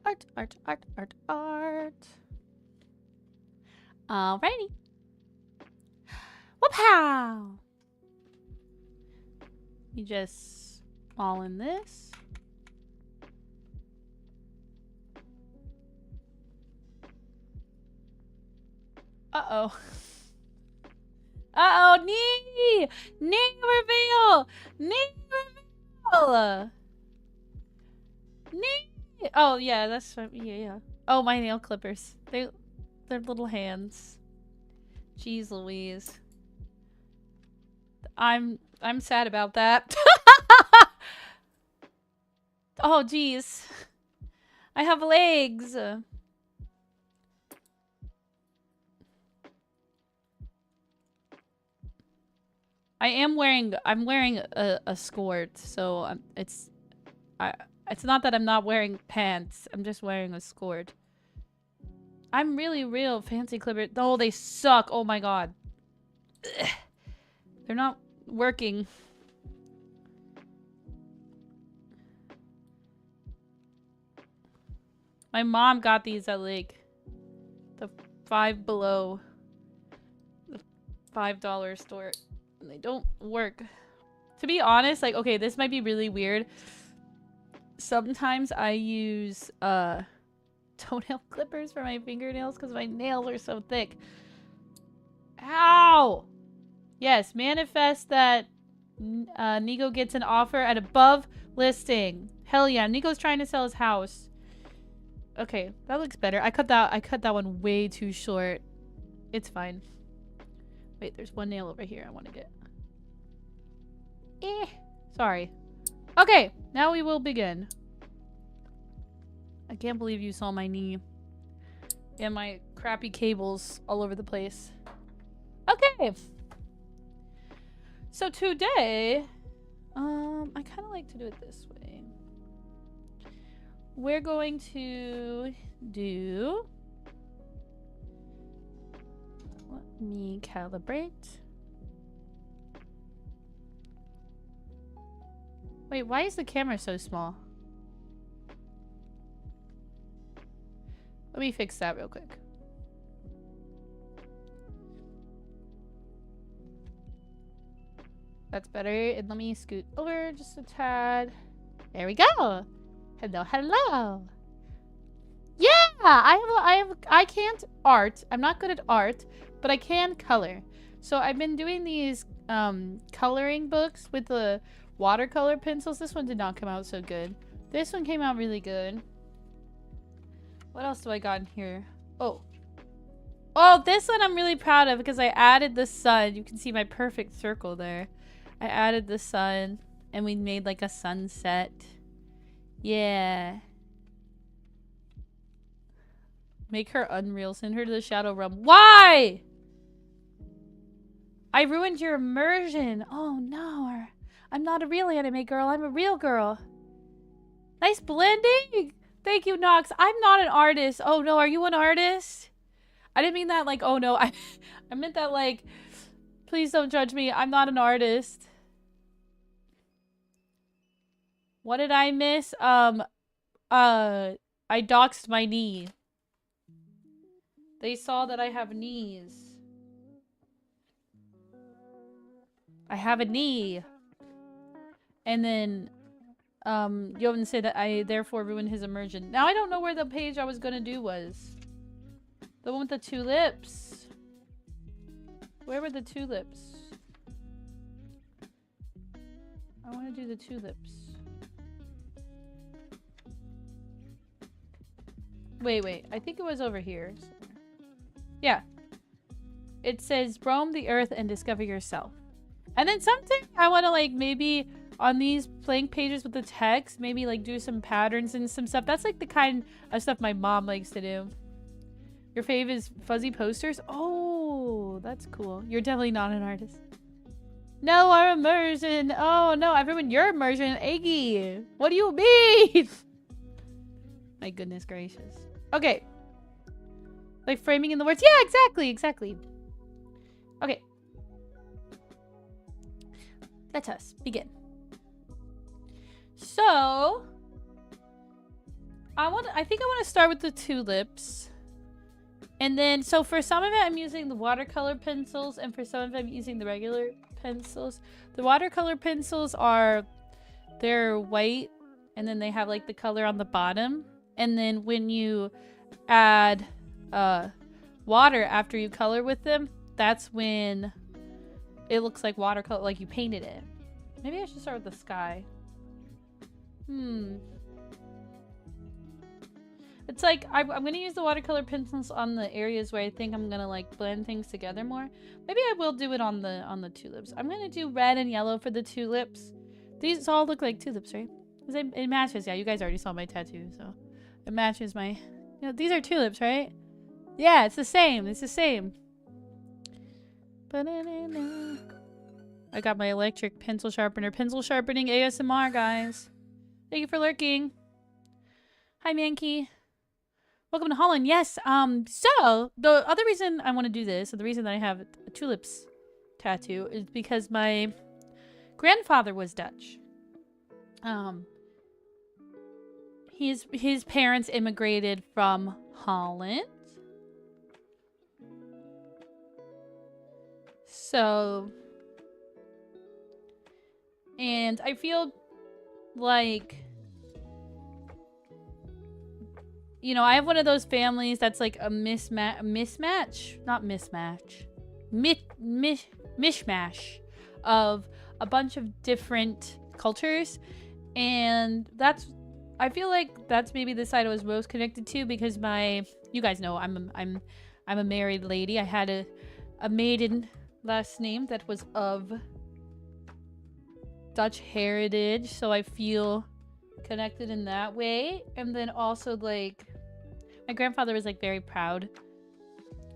art, art, art, art, art. Alrighty. Whoop-pow! You just all in this. Uh-oh. Uh-oh, knee! Knee reveal! Knee reveal! Knee! Oh, yeah, that's... Yeah. Oh, my nail clippers. They're little hands. Jeez Louise. I'm sad about that. Oh, jeez. I have legs. I'm wearing a skirt, so it's not that I'm not wearing pants. I'm just wearing a skirt. I'm really real fancy clippers. Oh, they suck. Oh my god. Ugh. They're not working. My mom got these at like the Five Below, the $5 store, and they don't work. To be honest, like, okay, this might be really weird. Sometimes I use toenail clippers for my fingernails because my nails are so thick. Ow! Yes, manifest that Nico gets an offer at above listing. Hell yeah, Nico's trying to sell his house. Okay, that looks better. I cut that one way too short. It's fine. Wait, there's one nail over here I want to get. Sorry. Okay, now we will begin. I can't believe you saw my knee. And my crappy cables all over the place. Okay. So today, I kind of like to do it this way. We're going to do... Let me calibrate. Wait, why is the camera so small? Let me fix that real quick. That's better. And let me scoot over just a tad. There we go. Hello, hello. Yeah, I can't art. I'm not good at art, but I can color. So I've been doing these coloring books with the watercolor pencils. This one did not come out so good. This one came out really good. What else do I got in here? Oh, this one I'm really proud of because I added the sun. You can see my perfect circle there. I added the sun and we made like a sunset. Yeah. Make her unreal. Send her to the Shadow Realm. Why? I ruined your immersion. Oh no. I'm not a real anime girl. I'm a real girl. Nice blending. Thank you, Nox. I'm not an artist. Oh no, are you an artist? I didn't mean that like, oh no. I meant that like, please don't judge me. I'm not an artist. What did I miss? I doxed my knee. They saw that I have knees. I have a knee. And then, Jovan said that I therefore ruined his immersion. Now I don't know where the page I was gonna do was. The one with the tulips. Where were the tulips? I want to do the tulips. Wait. I think it was over here. Yeah. It says, roam the earth and discover yourself. And then something I want to like maybe on these blank pages with the text, maybe like do some patterns and some stuff. That's like the kind of stuff my mom likes to do. Your fave is fuzzy posters? Oh, that's cool. You're definitely not an artist. No, our immersion. Oh no, I've ruined your immersion. Iggy, what do you mean? My goodness gracious. Okay. Like framing in the words. Yeah, exactly. Okay. Let us begin. So, I think I want to start with the tulips. And then, so for some of it, I'm using the watercolor pencils, and for some of it, I'm using the regular pencils. The watercolor pencils they're white, and then they have like the color on the bottom. And then when you add water after you color with them, that's when it looks like watercolor, like you painted it. Maybe I should start with the sky. It's like, I'm going to use the watercolor pencils on the areas where I think I'm going to like blend things together more. Maybe I will do it on the tulips. I'm going to do red and yellow for the tulips. These all look like tulips, right? It matches. Yeah, you guys already saw my tattoo, so it matches my... You know, these are tulips, right? Yeah, it's the same. It's the same. I got my electric pencil sharpener. Pencil sharpening ASMR, guys. Thank you for lurking. Hi, Mankey. Welcome to Holland. Yes, so the other reason I want to do this, and the reason that I have a tulips tattoo, is because my grandfather was Dutch. His parents immigrated from Holland. So, and I feel like, you know, I have one of those families that's like a mishmash of a bunch of different cultures, and I feel like that's maybe the side I was most connected to, because you guys know I'm a married lady. I had a maiden last name that was of Dutch heritage, so I feel connected in that way. And then also, like, my grandfather was like very proud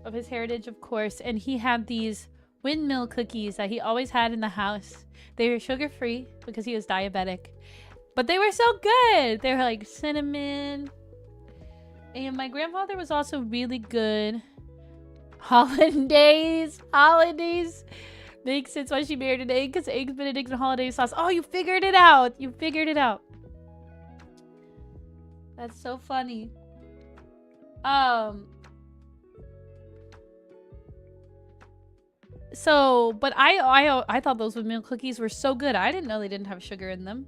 of his heritage, of course, and he had these windmill cookies that he always had in the house. They were sugar-free because he was diabetic, but they were so good. They were like cinnamon. And my grandfather was also really good. Hollandaise makes sense why she married an egg, because eggs benedict and hollandaise sauce. Oh, you figured it out. You figured it out. That's so funny. So, but I thought those windmill cookies were so good. I didn't know they didn't have sugar in them.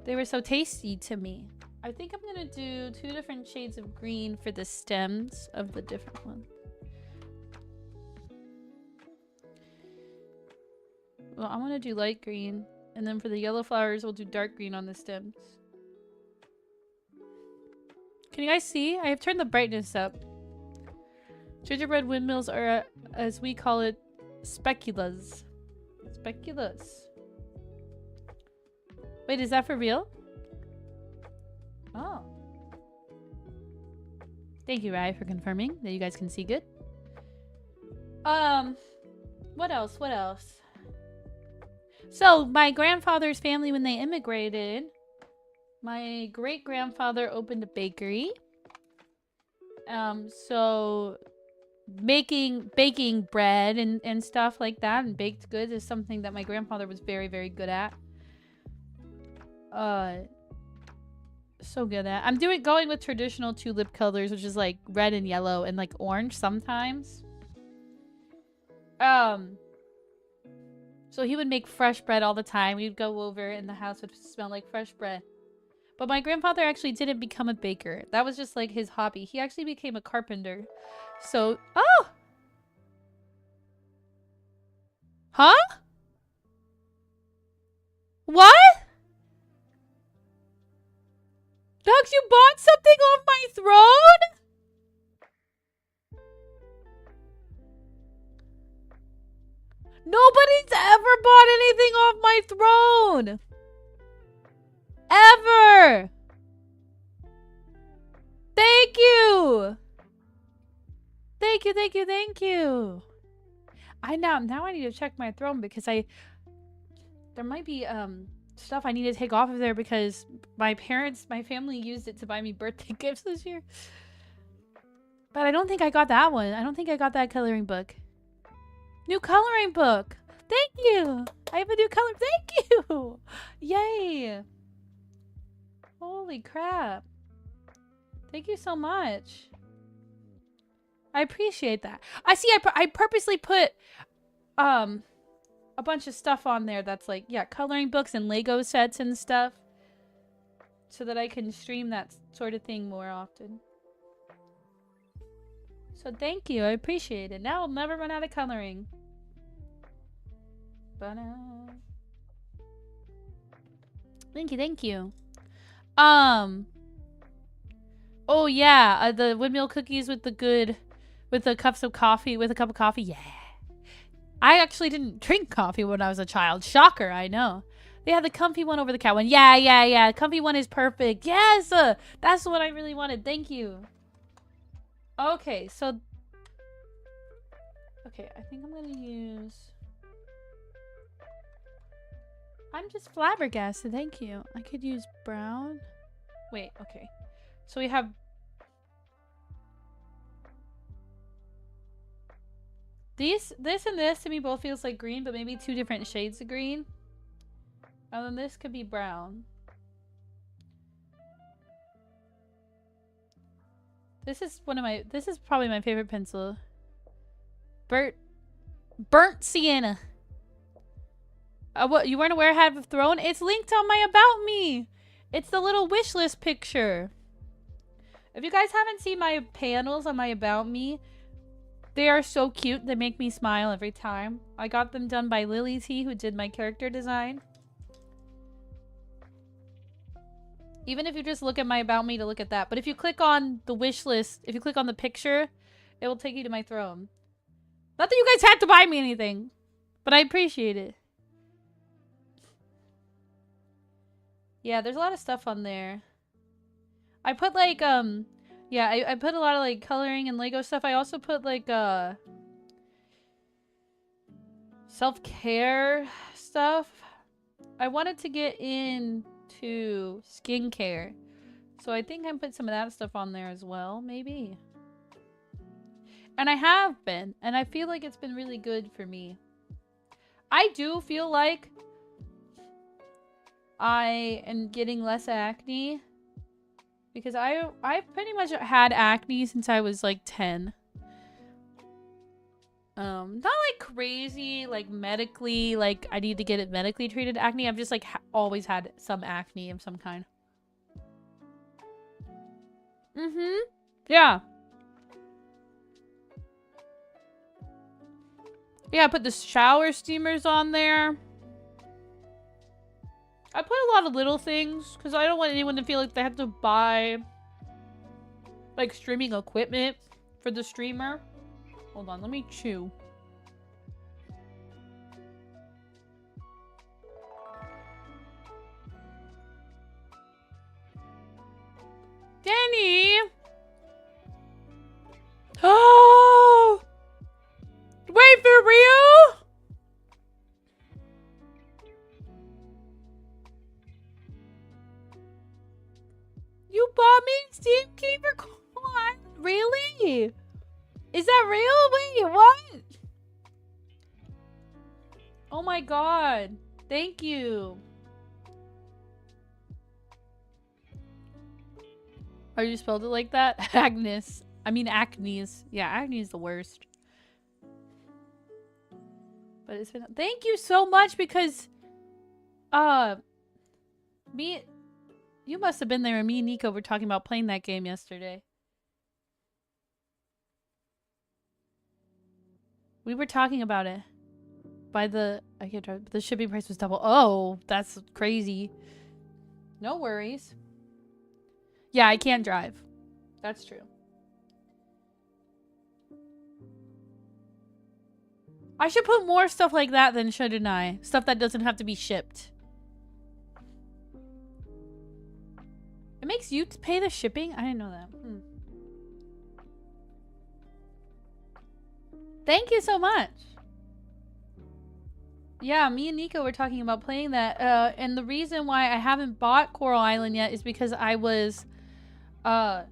They were so tasty to me. I think I'm gonna do 2 different shades of green for the stems of the different ones. Well, I'm gonna do light green, and then for the yellow flowers, we'll do dark green on the stems. Can you guys see? I have turned the brightness up. Gingerbread windmills are, as we call it, speculas. Speculas. Wait, is that for real? Oh. Thank you, Rai, for confirming that you guys can see good. What else? What else? So, my grandfather's family, when they immigrated, my great-grandfather opened a bakery. So baking bread and stuff like that, and baked goods, is something that my grandfather was very, very good at. So good at. I'm going with traditional tulip colors, which is like red and yellow and like orange sometimes. So he would make fresh bread all the time. We'd go over and the house would smell like fresh bread. But my grandfather actually didn't become a baker. That was just like his hobby. He actually became a carpenter. So, oh! Huh? What? Dogs, you bought something off my throne? Nobody's ever bought anything off my throne! Ever! Thank you! Thank you, thank you, thank you! Now I need to check my throne, because there might be stuff I need to take off of there, because my family used it to buy me birthday gifts this year. But I don't think I got that one. I don't think I got that coloring book. New coloring book! Thank you! I have a new color. Thank you! Yay! Holy crap. Thank you so much. I appreciate that. I see I purposely put a bunch of stuff on there that's like, yeah, coloring books and Lego sets and stuff so that I can stream that sort of thing more often. So thank you. I appreciate it. Now I'll never run out of coloring. Thank you, thank you. Oh yeah, the windmill cookies with the cups of coffee, with a cup of coffee. Yeah. I actually didn't drink coffee when I was a child. Shocker, I know. They had the comfy one over the cat one. Yeah. Comfy one is perfect. Yes, that's what I really wanted. Thank you. Okay, so. Okay, I think I'm gonna use. I'm just flabbergasted. Thank you. I could use brown. Wait. Okay. So we have. This and this to me both feels like green, but maybe two different shades of green. And then this could be brown. This is probably my favorite pencil. Burnt sienna. What, you weren't aware I had a throne? It's linked on my About Me. It's the little wish list picture. If you guys haven't seen my panels on my About Me, they are so cute. They make me smile every time. I got them done by Lily T, who did my character design. Even if you just look at my About Me to look at that. But if you click on the wish list, if you click on the picture, it will take you to my throne. Not that you guys had to buy me anything, but I appreciate it. Yeah, there's a lot of stuff on there. I put like, yeah, I put a lot of like coloring and Lego stuff. I also put like, self-care stuff. I wanted to get into skincare. So I think I put some of that stuff on there as well, maybe. And I have been, and I feel like it's been really good for me. I do feel like I am getting less acne because I've pretty much had acne since I was like 10. Not like crazy, like medically, like I need to get it medically treated acne. I've just like always had some acne of some kind. Yeah. Yeah, I put the shower steamers on there. I put a lot of little things because I don't want anyone to feel like they have to buy like streaming equipment for the streamer. Hold on, let me chew. Danny! Oh! Wait, for real? You bought me Steam Keeper Cool Island? Really? Is that real? Wait, what? Oh my god. Thank you. Are you spelled it like that? Agnes. I mean Acne's. Yeah, acne is the worst. But it's been... Thank you so much because... You must have been there and me and Nico were talking about playing that game yesterday. We were talking about it. By the... I can't drive. The shipping price was double. Oh, that's crazy. No worries. Yeah, I can't drive. That's true. I should put more stuff like that then, shouldn't I? Stuff that doesn't have to be shipped. It makes you pay the shipping? I didn't know that. Thank you so much. Yeah, me and Nico were talking about playing that. And the reason why I haven't bought Coral Island yet is because I was playing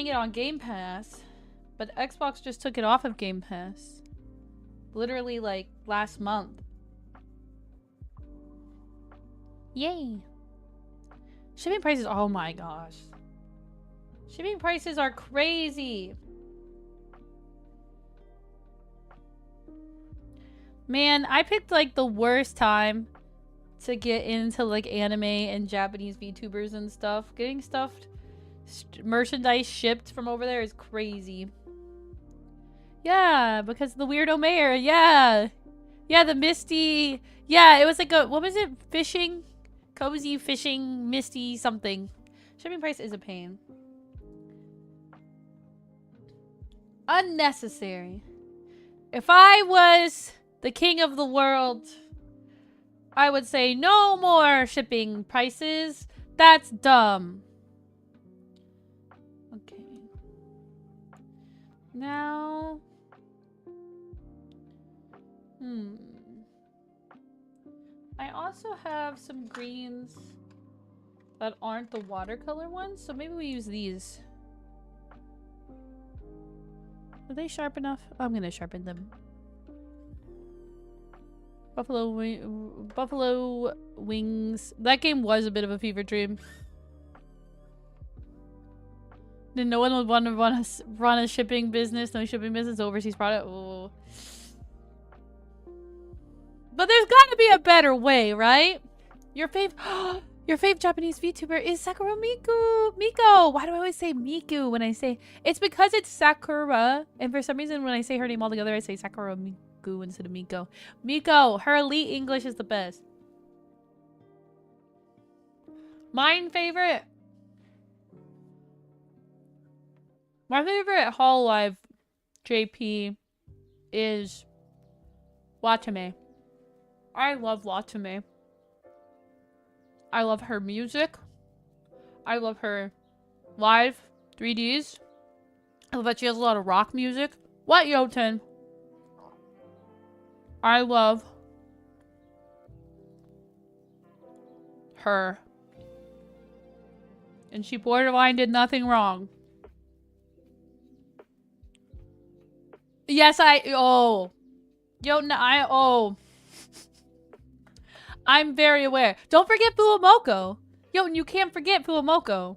it on Game Pass. But Xbox just took it off of Game Pass. Literally, like, last month. Yay. Shipping prices, oh my gosh. Shipping prices are crazy. Man, I picked like the worst time to get into like anime and Japanese VTubers and stuff. Getting merchandise shipped from over there is crazy. Yeah, because the weirdo mayor. Yeah. Yeah, the Misty. Yeah, it was like a, what was it? Fishing? Cozy fishing, Misty something. Shipping price is a pain. Unnecessary. If I was the king of the world, I would say no more shipping prices. That's dumb. Okay. Now. I also have some greens that aren't the watercolor ones, so maybe we use these. Are they sharp enough? Oh, I'm gonna sharpen them. Buffalo Wings. That game was a bit of a fever dream. Then no one would want to run a shipping business, no shipping business, overseas product. Oh. But there's gotta be a better way, right? Your fave Japanese VTuber is Sakura Miko. Why do I always say Miku when I say... It's because it's Sakura. And for some reason, when I say her name all together, I say Sakura Miku instead of Miko. Miko. Her elite English is the best. My favorite Hololive JP is Watame. I love Watame. I love her music. I love her live 3Ds. I love that she has a lot of rock music. What, Yoten? I love her. And she borderline did nothing wrong. Yes, I'm very aware. Don't forget Fuwamoko. Yo, you can't forget Fuwamoko.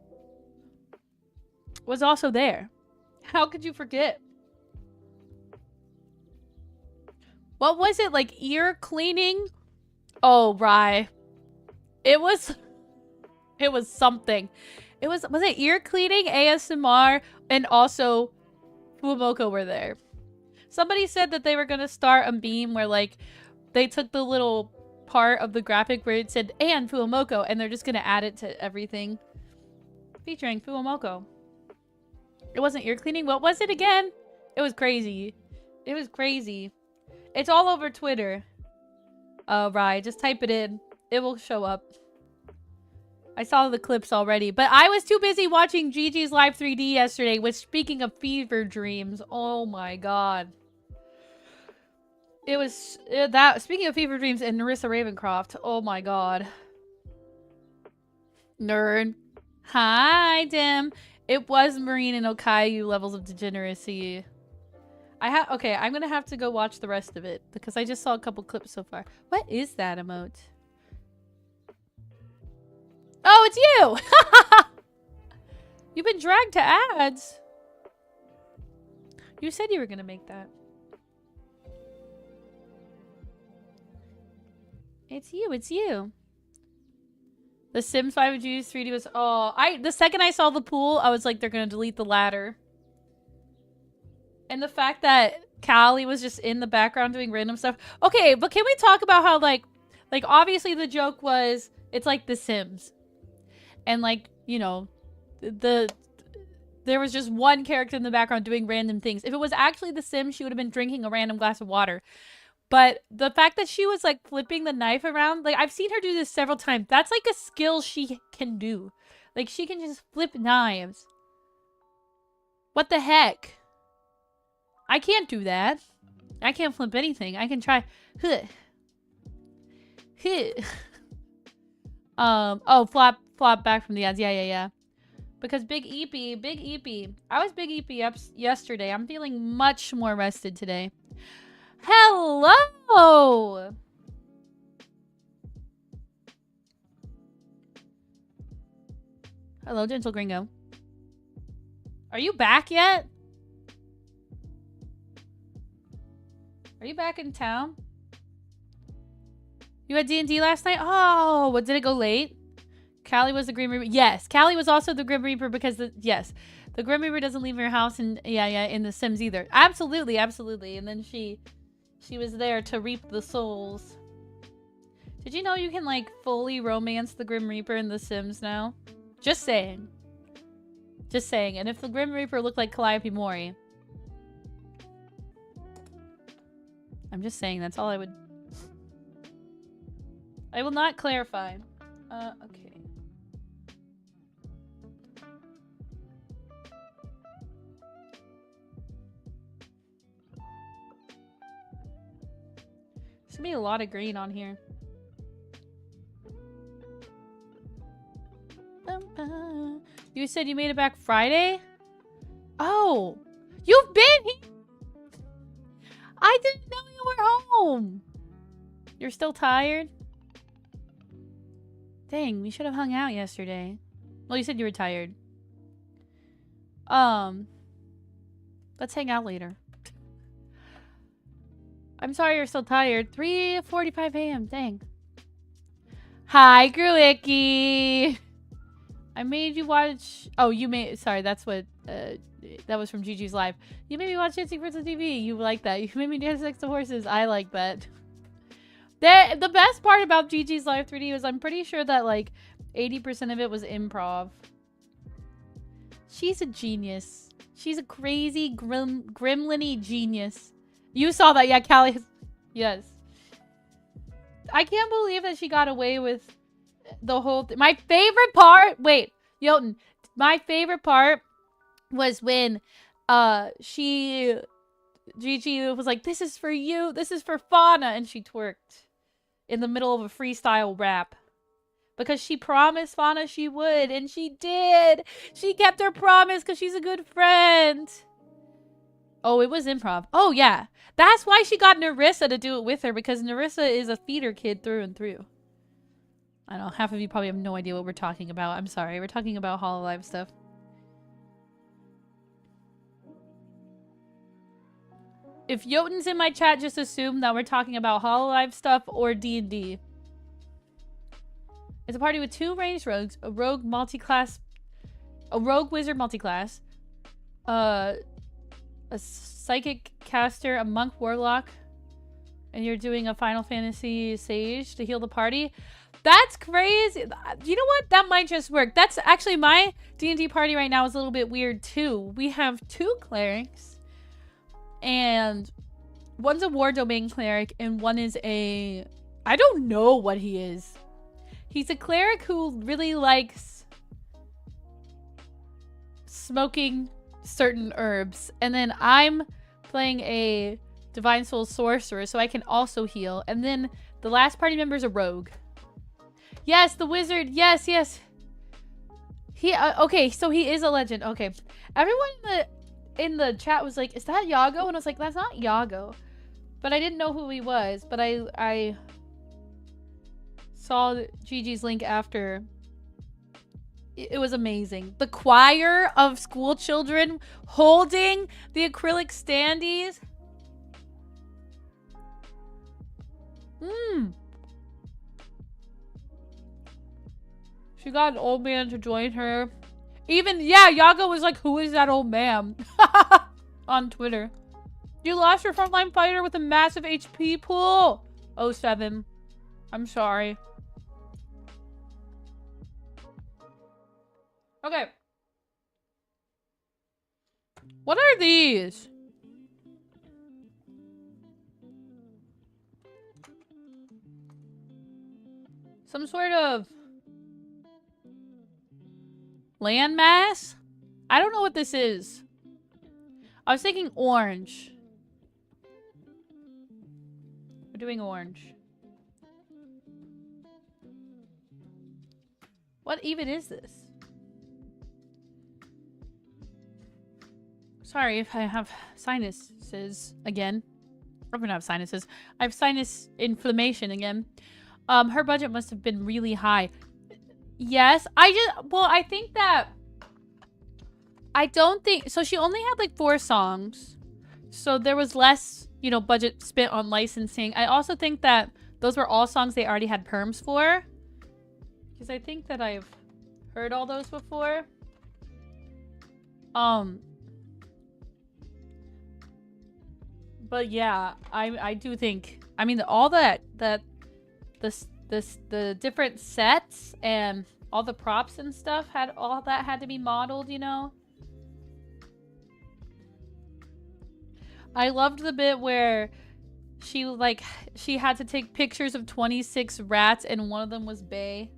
Was also there. How could you forget? What was it? Like ear cleaning? Oh, Rye. It was something. Was it ear cleaning, ASMR, and also Fuwamoko were there. Somebody said that they were gonna start a meme where like they took the little part of the graphic where it said and Fuwamoko and they're just gonna add it to everything. Featuring Fuwamoko. It wasn't ear cleaning. What was it again? It was crazy. It was crazy. It's all over Twitter. Right. Just type it in. It will show up. I saw the clips already, but I was too busy watching Gigi's Live 3D yesterday, which, speaking of fever dreams, oh my god. It was that, speaking of fever dreams and Narissa Ravencroft, oh my god. Nerd. Hi, Dim. It was Marine and Okayu levels of degeneracy. Okay, I'm gonna have to go watch the rest of it because I just saw a couple clips so far. What is that emote? Oh, it's you! You've been dragged to ads. You said you were gonna make that. It's you, it's you. The Sims 5 Juice 3D was... Oh, the second I saw the pool, I was like, they're gonna delete the ladder. And the fact that Callie was just in the background doing random stuff. Okay, but can we talk about how, like obviously the joke was, it's like The Sims. And, like, you know, there was just one character in the background doing random things. If it was actually The Sims, she would have been drinking a random glass of water. But the fact that she was, like, flipping the knife around, like, I've seen her do this several times. That's, like, a skill she can do. Like, she can just flip knives. What the heck? I can't do that. I can't flip anything. I can try. Oh, flop back from the ads. Yeah. Because Big Eepy. I was Big Eepy up yesterday. I'm feeling much more rested today. Hello! Hello, gentle gringo. Are you back yet? Are you back in town? You had D&D last night? Oh, what, did it go late? Callie was the Grim Reaper. Yes, Callie was also the Grim Reaper because the Grim Reaper doesn't leave your house and in The Sims either. Absolutely. And then she was there to reap the souls. Did you know you can like fully romance the Grim Reaper in The Sims now? Just saying. And if the Grim Reaper looked like Calliope Mori, I'm just saying that's all I would. I will not clarify. Okay. There's gonna be a lot of green on here. You said you made it back Friday? Oh! You've been here! I didn't know you were home! You're still tired? Dang, we should have hung out yesterday. Well, you said you were tired. Let's hang out later. I'm sorry you're still tired. 3:45 a.m. Dang. Hi, Gruicky. I made you watch. Oh, you made. Sorry, that's what. That was from Gigi's Live. You made me watch Dancing Prince on TV. You like that. You made me dance next to horses. I like that. The best part about Gigi's Live 3D was I'm pretty sure that like 80% of it was improv. She's a genius. She's a crazy gremlin-y genius. You saw that, yeah, Callie. Yes. I can't believe that she got away with the whole thing. My favorite part. Wait, Jotun. My favorite part was when Gigi was like, "This is for you. This is for Fauna," and she twerked in the middle of a freestyle rap. Because she promised Fauna she would, and she did. She kept her promise because she's a good friend. Oh, it was improv. Oh, yeah. That's why she got Nerissa to do it with her, because Nerissa is a theater kid through and through. I don't know. Half of you probably have no idea what we're talking about. I'm sorry. We're talking about Hololive stuff. If Jotun's in my chat, just assume that we're talking about Hololive stuff or D&D. It's a party with 2 ranged rogues, a rogue multi-class, a rogue wizard multi-class, a psychic caster, a monk warlock, and you're doing a Final Fantasy sage to heal the party. That's crazy. You know what? That might just work. That's actually my D&D party right now is a little bit weird too. We have 2 clerics, and one's a war domain cleric, and one is a... I don't know what he is. He's a cleric who really likes smoking certain herbs. And then I'm playing a Divine Soul sorcerer, so I can also heal. And then the last party member is a rogue. Yes, the wizard. Yes, yes. He okay, so he is a legend. Okay. Everyone in the chat was like, "Is that Yago?" And I was like, "That's not Yago." But I didn't know who he was. But I saw Gigi's link after. It was amazing. The choir of school children holding the acrylic standees. She got an old man to join her. Even, yeah, Yago was like, "Who is that old man?" On Twitter. You lost your frontline fighter with a massive HP pool. 07. I'm sorry. Okay. What are these? Some sort of landmass? I don't know what this is. I was thinking orange. We're doing orange. What even is this? Sorry if I have sinuses again. I'm gonna have sinuses. I have sinus inflammation again. Her budget must have been really high. Yes, I think that, I don't think, so she only had like 4 songs. So there was less, you know, budget spent on licensing. I also think that those were all songs they already had perms for. Because I think that I've heard all those before. But yeah, I do think, I mean, all the different sets and all the props and stuff all that had to be modeled, you know? I loved the bit where she had to take pictures of 26 rats and one of them was Bae.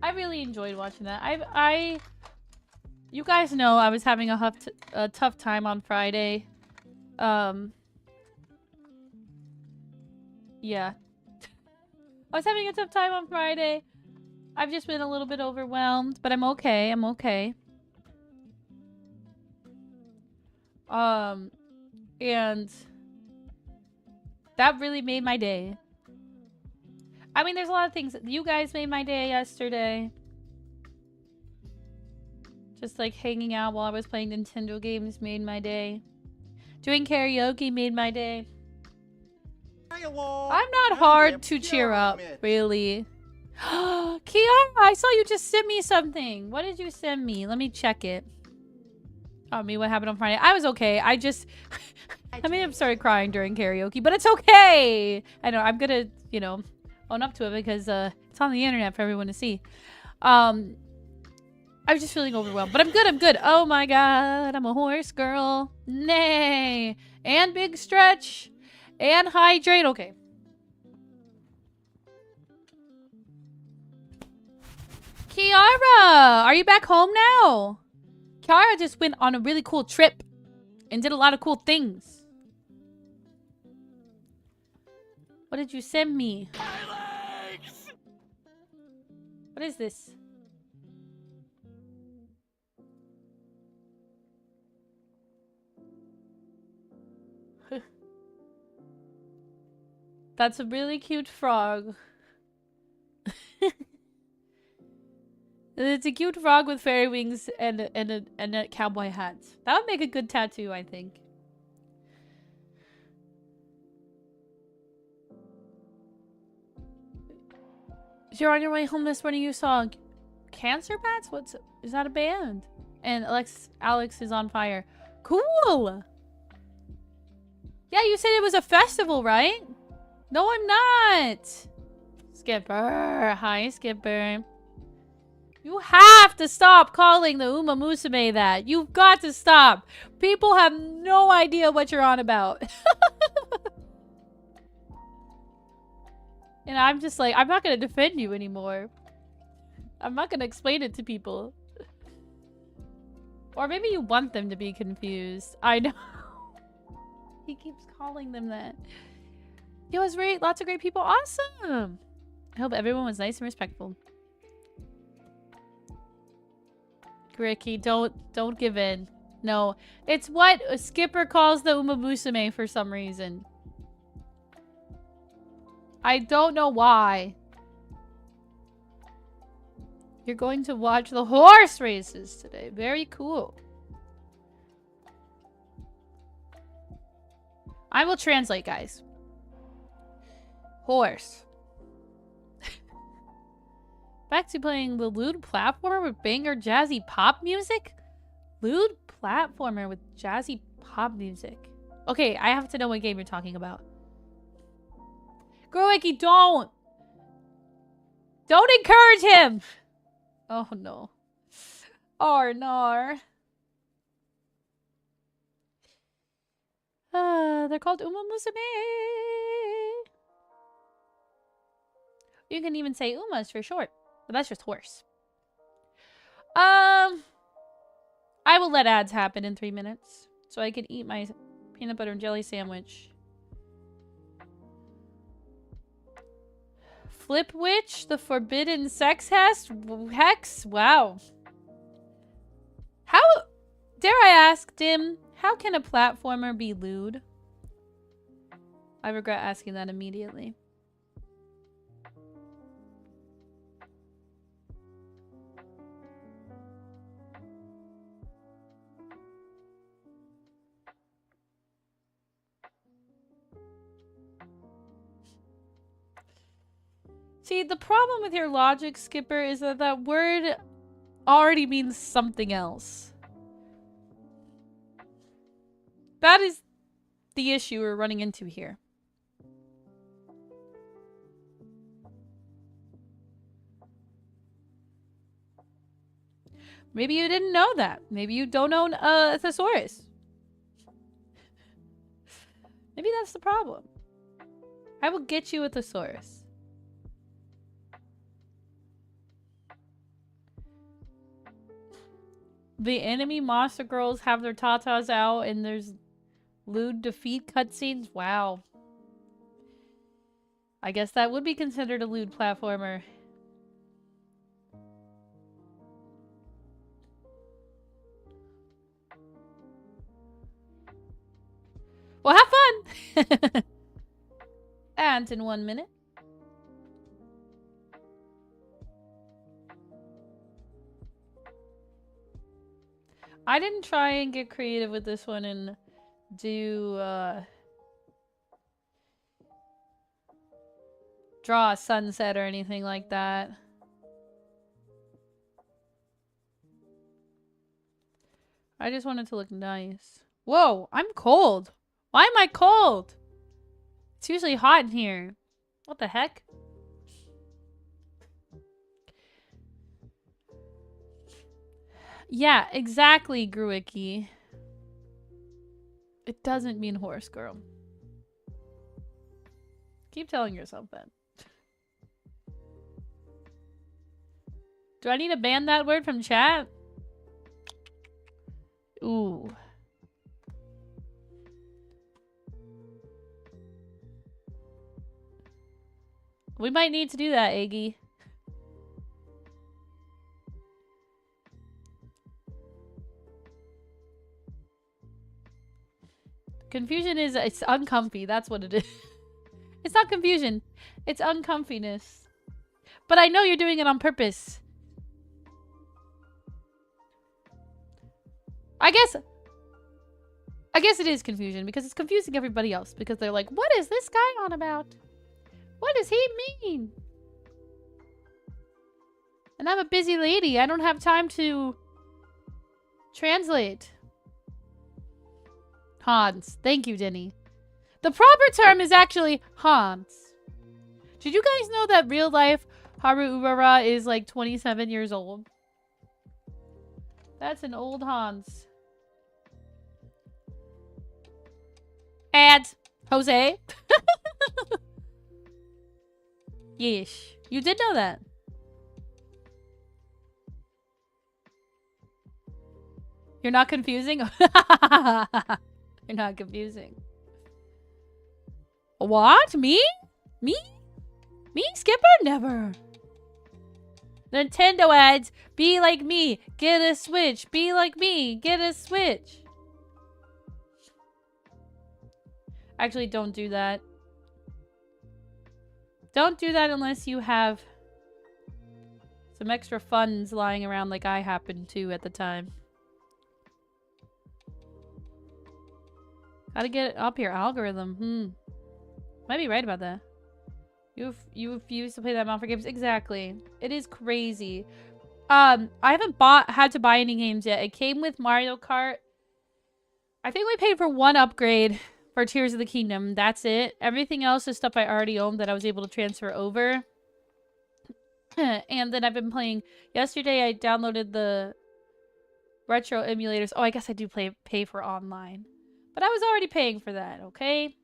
I really enjoyed watching that. You guys know I was having a tough time on Friday. Yeah. I was having a tough time on Friday. I've just been a little bit overwhelmed, but I'm okay. I'm okay. And that really made my day. I mean, there's a lot of things. You guys made my day yesterday. Just like hanging out while I was playing Nintendo games made my day. Doing karaoke made my day. I'm not hard to cheer up, really. Kiara, I saw you just sent me something. What did you send me? Let me check it. Oh, me, what happened on Friday? I was okay. I mean, I started crying during karaoke, but it's okay. I know, I'm gonna, you know, own up to it because it's on the internet for everyone to see. I was just feeling overwhelmed, but I'm good. I'm good. Oh my god, I'm a horse girl. Nay. And big stretch. And hydrate. Okay. Kiara, are you back home now? Kiara just went on a really cool trip and did a lot of cool things. What did you send me? What is this? That's a really cute frog. It's a cute frog with fairy wings and a cowboy hat. That would make a good tattoo, I think. You're on your way home this morning. You saw Cancer Bats? Is that a band? And Alex is on fire. Cool. Yeah, you said it was a festival, right? No, I'm not. Skipper. Hi, Skipper. You have to stop calling the Uma Musume that. You've got to stop. People have no idea what you're on about. And I'm just like, I'm not going to defend you anymore. I'm not going to explain it to people. Or maybe you want them to be confused. I know. He keeps calling them that. It was great. Lots of great people. Awesome. I hope everyone was nice and respectful. Ricky, don't give in. No. It's what Skipper calls the Uma Musume for some reason. I don't know why. You're going to watch the horse races today. Very cool. I will translate, guys. Horse. Back to playing the lewd platformer with banger jazzy pop music? Lewd platformer with jazzy pop music. Okay, I have to know what game you're talking about. Groeki, don't! Don't encourage him! Oh no. Arnar. They're called Uma Musume. You can even say Umas for short. But that's just horse. I will let ads happen in 3 minutes. So I can eat my peanut butter and jelly sandwich. Flip Witch, the forbidden sex hex? Wow. How, dare I ask, Dim, how can a platformer be lewd? I regret asking that immediately. See, the problem with your logic, Skipper, is that that word already means something else. That is the issue we're running into here. Maybe you didn't know that. Maybe you don't own a thesaurus. Maybe that's the problem. I will get you a thesaurus. The enemy monster girls have their tatas out and there's lewd defeat cutscenes. Wow. I guess that would be considered a lewd platformer. Well, have fun! And in 1 minute. I didn't try and get creative with this one and do, draw a sunset or anything like that. I just wanted to look nice. Whoa, I'm cold. Why am I cold? It's usually hot in here. What the heck? Yeah, exactly, Gruicki. It doesn't mean horse girl. Keep telling yourself that. Do I need to ban that word from chat? Ooh. We might need to do that, Iggy. Confusion is, it's uncomfy. That's what it is. It's not confusion. It's uncomfiness. But I know you're doing it on purpose. I guess it is confusion because it's confusing everybody else because they're like, what is this guy on about? What does he mean? And I'm a busy lady. I don't have time to translate. Hans. Thank you, Denny. The proper term is actually Hans. Did you guys know that real life Haru Urara is like 27 years old? That's an old Hans. And Jose. Yeesh. You did know that. You're not confusing? You're not confusing. What? Me? Me? Me, Skipper? Never. Nintendo ads. Be like me. Get a Switch. Be like me. Get a Switch. Actually, don't do that. Don't do that unless you have some extra funds lying around like I happened to at the time. Gotta get up your algorithm. Might be right about that. You refuse to play that amount for games. Exactly. It is crazy. I haven't had to buy any games yet. It came with Mario Kart. I think we paid for one upgrade for Tears of the Kingdom. That's it. Everything else is stuff I already owned that I was able to transfer over. And then I've been playing. Yesterday I downloaded the retro emulators. Oh, I guess I do pay for online. But I was already paying for that, okay?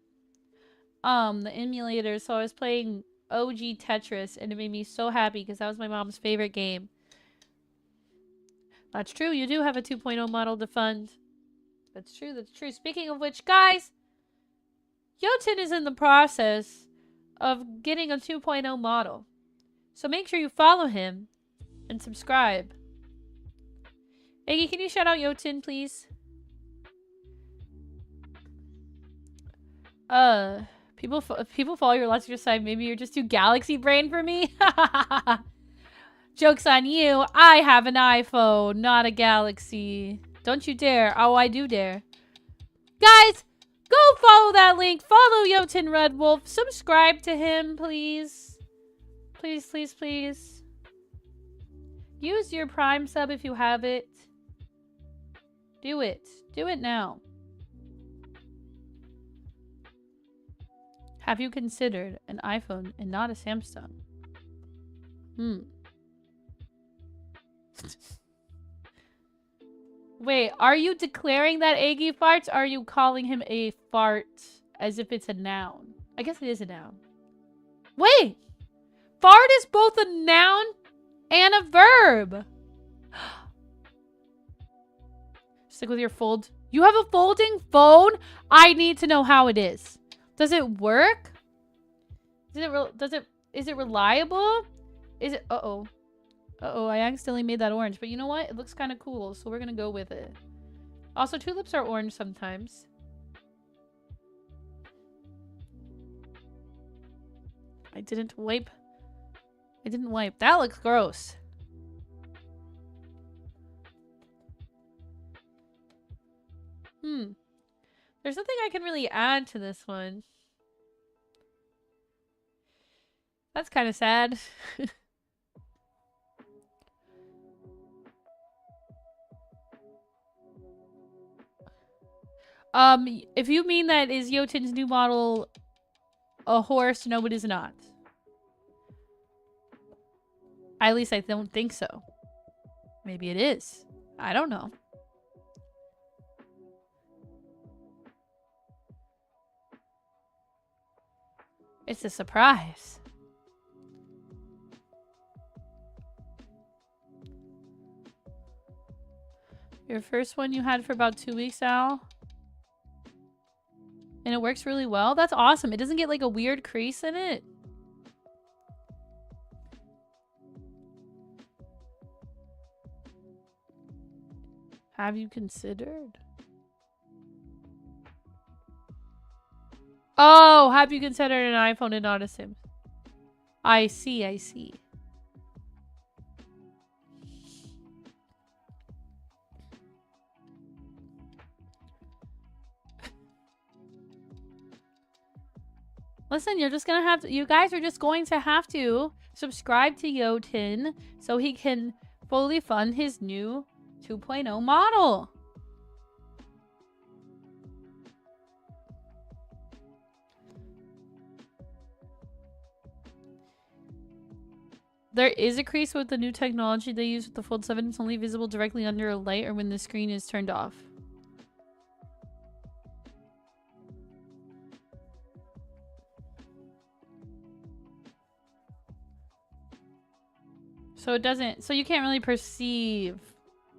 The emulators. So I was playing OG Tetris and it made me so happy because that was my mom's favorite game. That's true. You do have a 2.0 model to fund. That's true. That's true. Speaking of which, guys, Jotun is in the process of getting a 2.0 model. So make sure you follow him and subscribe. Iggy, can you shout out Jotun, please? People follow your logical side. Maybe you're just too galaxy brain for me. Joke's on you. I have an iPhone, not a Galaxy. Don't you dare. Oh, I do dare. Guys, go follow that link. Follow Jotun Red Wolf. Subscribe to him, please. Please, please, please. Use your Prime sub if you have it. Do it. Do it now. Have you considered an iPhone and not a Samsung? Wait, are you declaring that Aggie farts? Or are you calling him a fart as if it's a noun? I guess it is a noun. Wait! Fart is both a noun and a verb. Stick with your fold. You have a folding phone? I need to know how it is. Does it work? Is it reliable? Is it uh-oh. Uh-oh, I accidentally made that orange. But you know what? It looks kind of cool, so we're gonna go with it. Also, tulips are orange sometimes. I didn't wipe. That looks gross. There's nothing I can really add to this one. That's kind of sad. If you mean that is Jotun's new model a horse, no, it is not. At least I don't think so. Maybe it is. I don't know. It's a surprise. Your first one you had for about 2 weeks, Al? And it works really well? That's awesome. It doesn't get like a weird crease in it. Have you considered? Oh, have you considered an iPhone and not a SIM? I see, I see. Listen, you're just gonna have to, you guys are just going to have to subscribe to Jotun so he can fully fund his new 2.0 model. There is a crease with the new technology they use with the Fold 7. It's only visible directly under a light or when the screen is turned off. So it doesn't, so you can't really perceive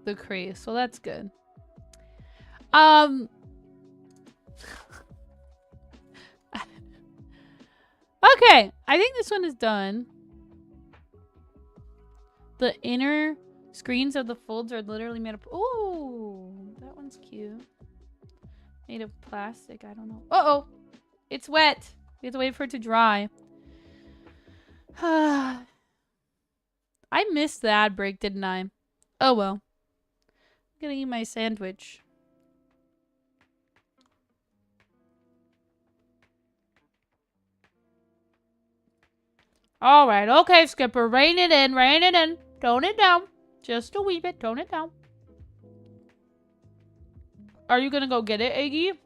the crease. So that's good. Okay, I think this one is done. The inner screens of the folds are literally made of... Ooh, that one's cute. Made of plastic. I don't know. Uh-oh. It's wet. We have to wait for it to dry. I missed the ad break, didn't I? Oh, well. I'm gonna eat my sandwich. Alright, okay, Skipper. Rein it in, rein it in. Tone it down. Just a wee bit. Tone it down. Are you gonna go get it, Iggy?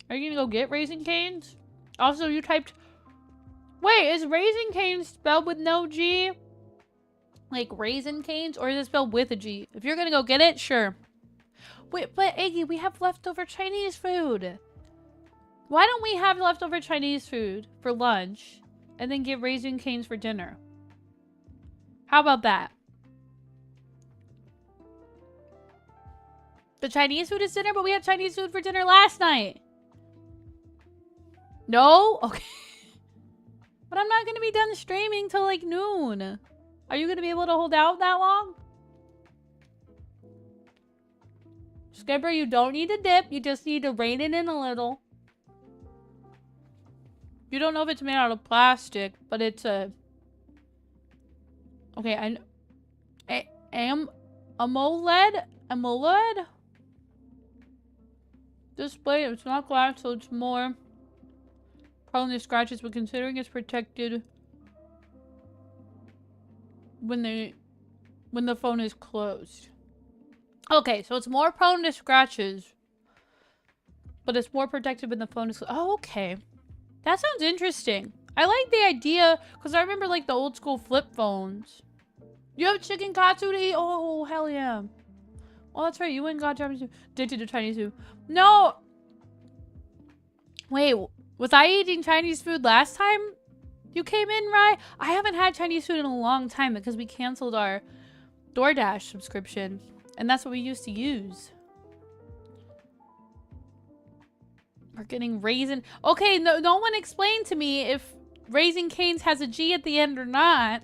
Are you gonna go get Raising Cane's? Also, you typed... Wait, is Raising Cane's spelled with no G? Like Raisin Cane's? Or is it spelled with a G? If you're gonna go get it, sure. Wait, but Iggy, we have leftover Chinese food. Why don't we have leftover Chinese food for lunch and then get Raising Cane's for dinner? How about that? The Chinese food is dinner, but we had Chinese food for dinner last night. No? Okay. But I'm not going to be done streaming till like noon. Are you going to be able to hold out that long? Skipper, you don't need to dip. You just need to rein it in a little. You don't know if it's made out of plastic, but it's a... Okay, AMOLED display. It's not glass, so it's more prone to scratches, but considering it's protected when the phone is closed. Okay, so it's more prone to scratches, but it's more protected when the phone is closed. Oh, okay. That sounds interesting. I like the idea, because I remember, like, the old school flip phones. You have chicken katsu to eat? Oh, hell yeah. Oh, that's right. You went and got Japanese food. Addicted to Chinese food. No! Wait, was I eating Chinese food last time you came in, right? I haven't had Chinese food in a long time because we canceled our DoorDash subscription. And that's what we used to use. We're getting Raisin. Okay, no one explained to me if Raising Cane's has a G at the end or not.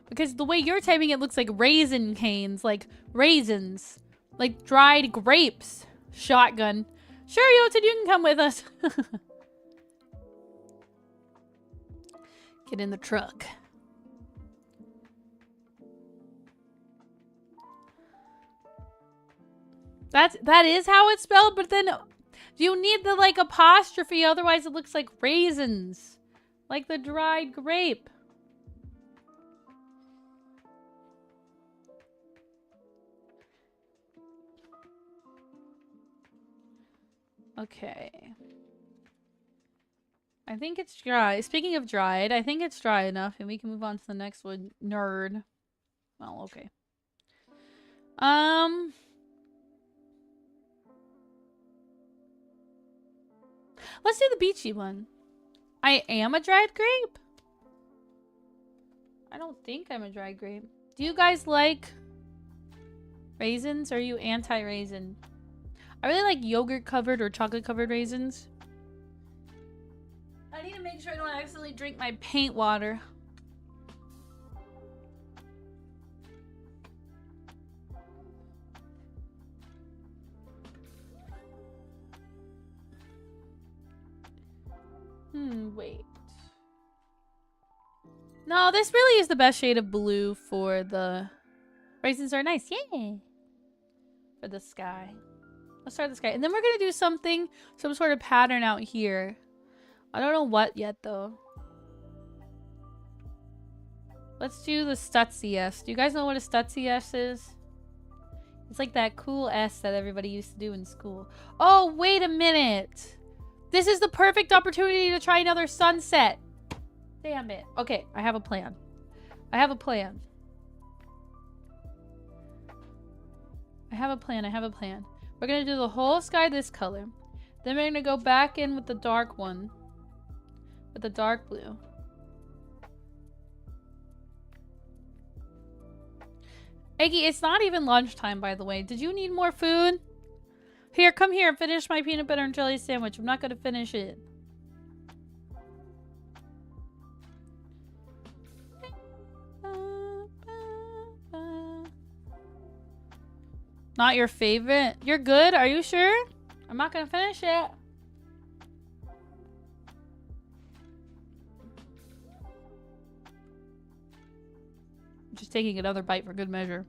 Because the way you're typing it looks like Raisin Canes. Like raisins. Like dried grapes. Shotgun. Sure, Yotin, you can come with us. Get in the truck. That is how it's spelled, but then you need the like apostrophe, otherwise it looks like raisins. Like the dried grape. Okay. I think it's dry. Speaking of dried, I think it's dry enough and we can move on to the next one. Nerd. Well, okay. Let's do the beachy one. I am a dried grape? I don't think I'm a dried grape. Do you guys like raisins? Or are you anti-raisin? I really like yogurt covered or chocolate covered raisins. I need to make sure I don't accidentally drink my paint water. Wait. No, this really is the best shade of blue for the... Raisins are nice, yay! For the sky. Let's start the sky. And then we're gonna do something, some sort of pattern out here. I don't know what yet, though. Let's do the Stutzy S. Do you guys know what a Stutzy S is? It's like that cool S that everybody used to do in school. Oh, wait a minute! This is the perfect opportunity to try another sunset. Damn it. Okay, I have a plan. I have a plan. I have a plan. We're gonna do the whole sky this color. Then we're gonna go back in with the dark one. With the dark blue. Eggy, it's not even lunchtime, by the way. Did you need more food? Here, come here and finish my peanut butter and jelly sandwich. I'm not gonna finish it. Not your favorite? You're good? Are you sure? I'm not gonna finish it. I'm just taking another bite for good measure.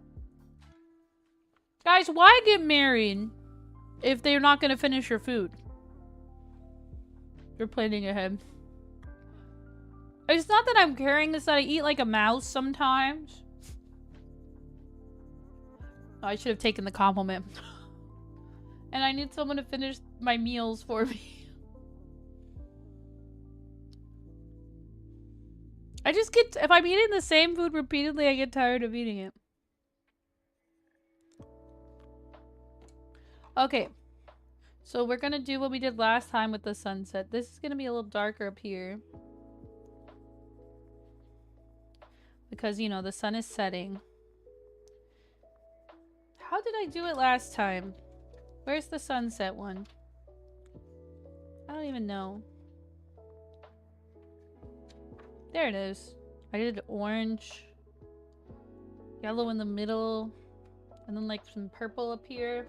Guys, why get married if they're not gonna finish your food? You're planning ahead. It's not that I'm carrying this, that I eat like a mouse sometimes. I should have taken the compliment. And I need someone to finish my meals for me. I just get... If I'm eating the same food repeatedly, I get tired of eating it. Okay. So we're gonna do what we did last time with the sunset. This is gonna be a little darker up here. Because, you know, the sun is setting. How did I do it last time? Where's the sunset one? I don't even know. There it is. I did orange. Yellow in the middle. And then like some purple up here.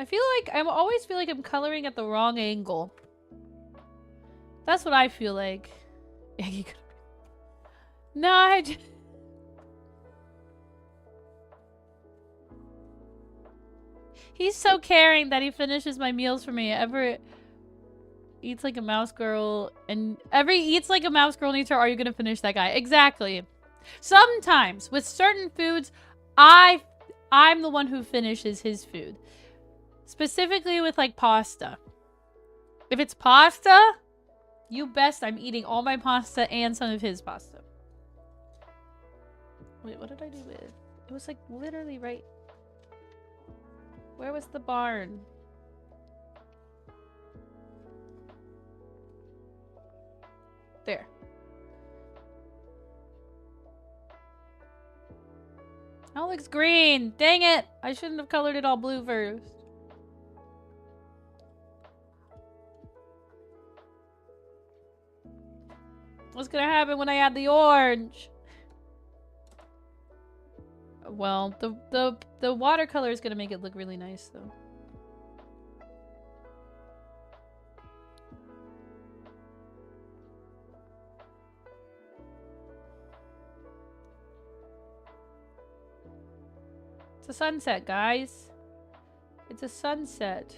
I always feel like I'm coloring at the wrong angle. That's what I feel like. No, I just... He's so caring that he finishes my meals for me. Ever eats like a mouse girl and eats like a mouse girl needs her, are you gonna finish that guy? Exactly. Sometimes with certain foods, I'm the one who finishes his food. Specifically with like pasta. If it's pasta, you best I'm eating all my pasta and some of his pasta. Wait, what did I do with it? It was like literally right. Where was the barn? There. Oh, it looks green. Dang it. I shouldn't have colored it all blue first. What's gonna happen when I add the orange? Well, the watercolor is gonna make it look really nice, though. It's a sunset, guys. It's a sunset.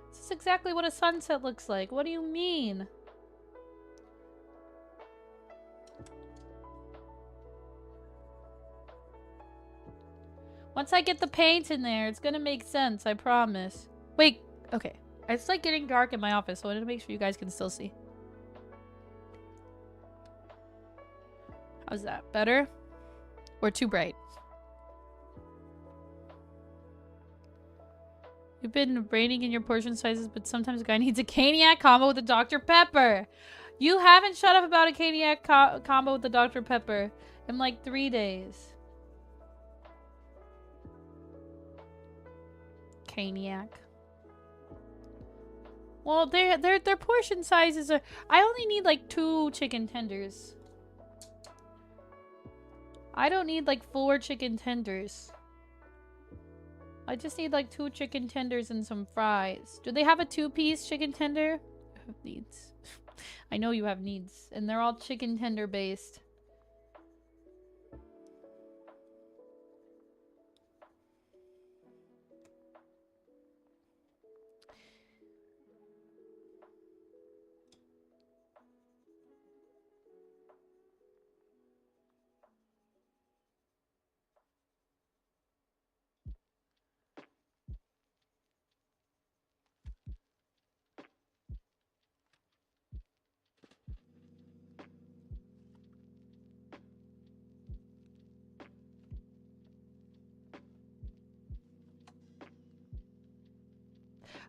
This is exactly what a sunset looks like. What do you mean? Once I get the paint in there, it's gonna make sense, I promise. Wait, okay. It's like getting dark in my office, so I wanted to make sure you guys can still see. How's that? Better? Or too bright? You've been reining in your portion sizes, but sometimes a guy needs a Caniac combo with a Dr. Pepper. You haven't shut up about a Caniac combo with the Dr. Pepper in like 3 days. Caniac. Well, their portion sizes are... I only need like 2 chicken tenders. I don't need like 4 chicken tenders. I just need like 2 chicken tenders and some fries. Do they have a 2-piece chicken tender? I have needs. I know you have needs. And they're all chicken tender based.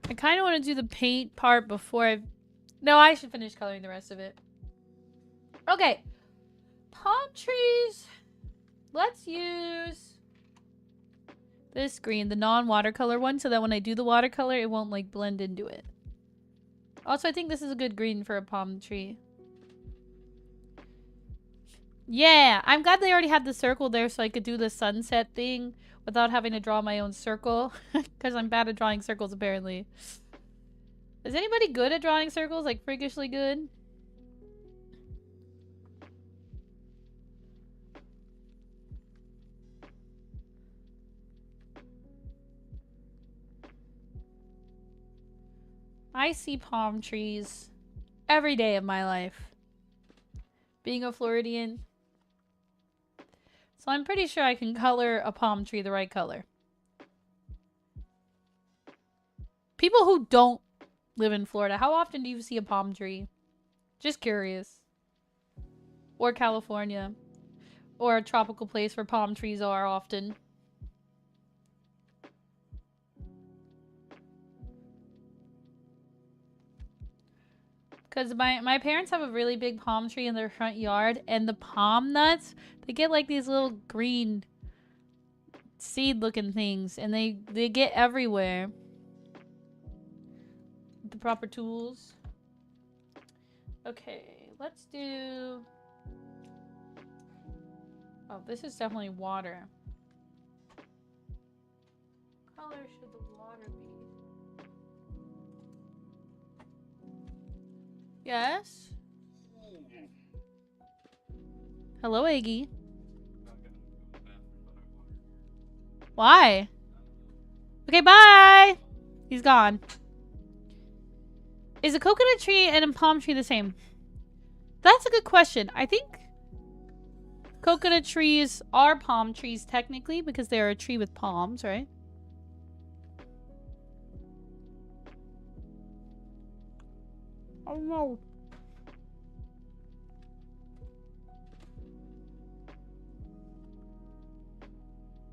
I kind of want to do the paint part before I... No, I should finish coloring the rest of it. Okay. Palm trees. Let's use this green, the non-watercolor one, so that when I do the watercolor, it won't like blend into it. Also, I think this is a good green for a palm tree. Yeah, I'm glad they already had the circle there so I could do the sunset thing without having to draw my own circle. Because I'm bad at drawing circles, apparently. Is anybody good at drawing circles? Like, freakishly good? I see palm trees every day of my life. Being a Floridian. So I'm pretty sure I can color a palm tree the right color. People who don't live in Florida, how often do you see a palm tree? Just curious. Or California. Or a tropical place where palm trees are often. Because my parents have a really big palm tree in their front yard, and the palm nuts, they get like these little green seed looking things, and they get everywhere. With the proper tools. Okay, let's do... Oh, this is definitely water. color should the water be? Yes? Hello, Iggy. Why? Okay, bye! He's gone. Is a coconut tree and a palm tree the same? That's a good question. I think coconut trees are palm trees technically because they're a tree with palms, right? Oh no.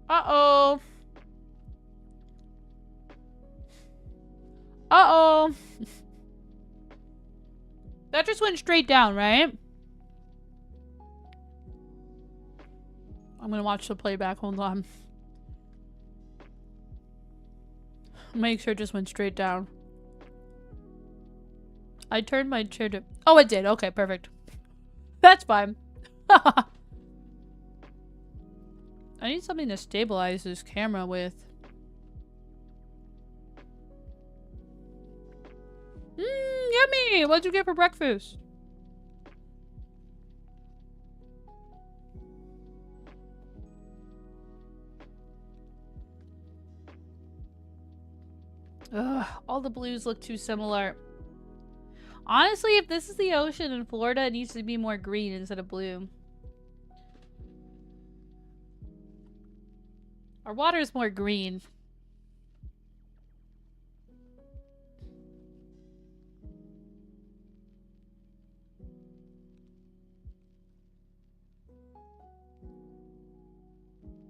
Uh-oh. Uh-oh. That just went straight down, right? I'm gonna watch the playback. Hold on. Make sure it just went straight down. I turned my chair to... Oh, it did. Okay, perfect. That's fine. I need something to stabilize this camera with. Yummy! What'd you get for breakfast? Ugh, all the blues look too similar. Honestly, if this is the ocean in Florida, it needs to be more green instead of blue. Our water is more green.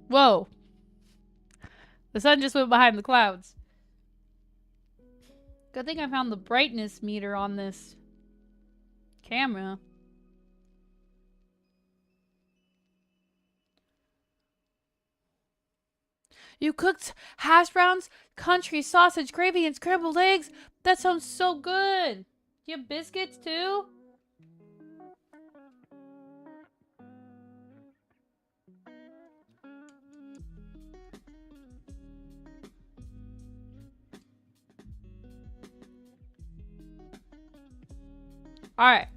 Whoa. The sun just went behind the clouds. Good thing I found the brightness meter on this camera. You cooked hash browns, country sausage, gravy, and scrambled eggs? That sounds so good. Do you have biscuits too? Alright.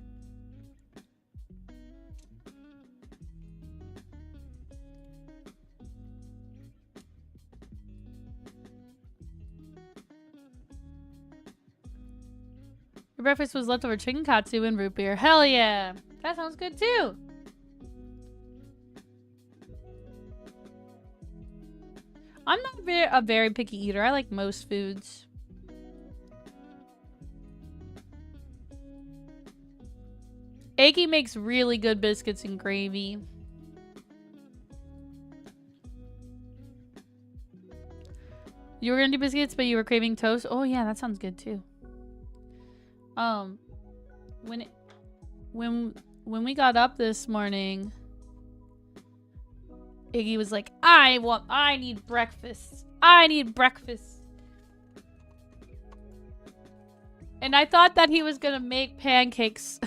Your breakfast was leftover chicken katsu and root beer. Hell yeah. That sounds good too. I'm not a very picky eater. I like most foods. Iggy makes really good biscuits and gravy. You were gonna do biscuits, but you were craving toast? Oh yeah, that sounds good too. When we got up this morning, Iggy was like, I need breakfast. I need breakfast. And I thought that he was gonna make pancakes.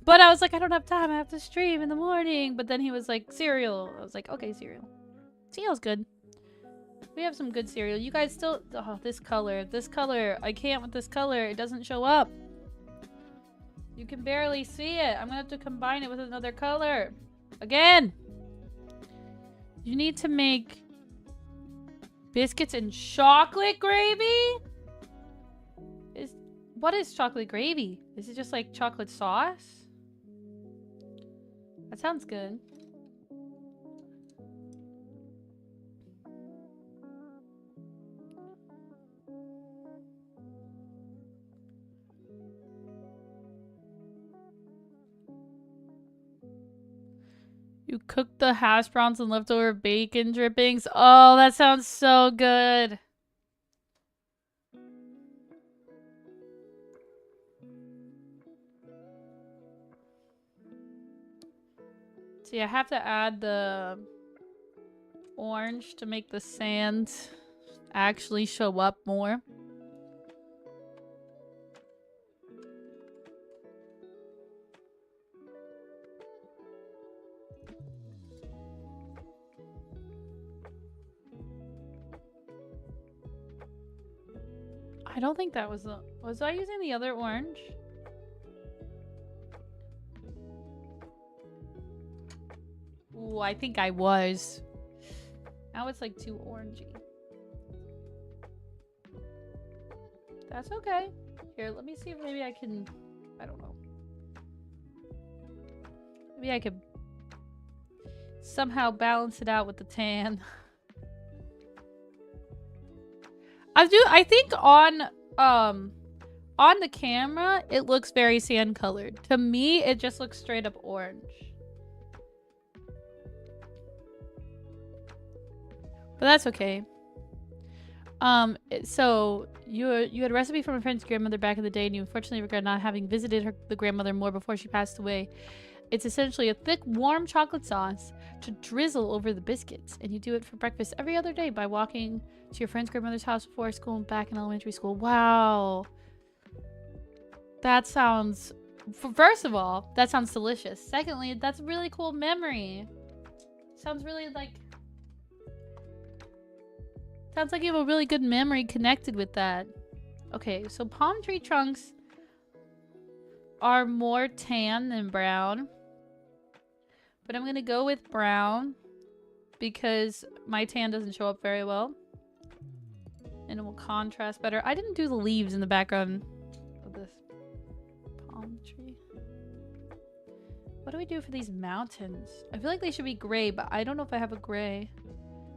But I was like, I don't have time. I have to stream in the morning. But then he was like, cereal. I was like, okay, cereal. Cereal's good. We have some good cereal. You guys still... Oh, this color. This color. I can't with this color. It doesn't show up. You can barely see it. I'm gonna have to combine it with another color. Again! You need to make biscuits and chocolate gravy? What is chocolate gravy? Is it just like chocolate sauce? That sounds good. You cooked the hash browns and leftover bacon drippings. Oh, that sounds so good. See, I have to add the orange to make the sand actually show up more. I don't think that was the... Was I using the other orange? Ooh, I think I was. Now it's like too orangey. That's okay. Here, let me see if maybe I can... I don't know. Maybe I could somehow balance it out with the tan. I think on the camera it looks very sand colored. To me, it just looks straight up orange. But that's okay. So you had a recipe from a friend's grandmother back in the day, and you unfortunately regret not having visited the grandmother more before she passed away. It's essentially a thick, warm chocolate sauce to drizzle over the biscuits, and you do it for breakfast every other day by walking to your friend's grandmother's house before school and back in elementary school. Wow. That sounds... First of all, that sounds delicious. Secondly, that's a really cool memory. Sounds really like... Sounds like you have a really good memory connected with that. Okay, so palm tree trunks are more tan than brown. But I'm gonna go with brown because my tan doesn't show up very well. And it will contrast better. I didn't do the leaves in the background of this palm tree. What do we do for these mountains? I feel like they should be gray, but I don't know if I have a gray.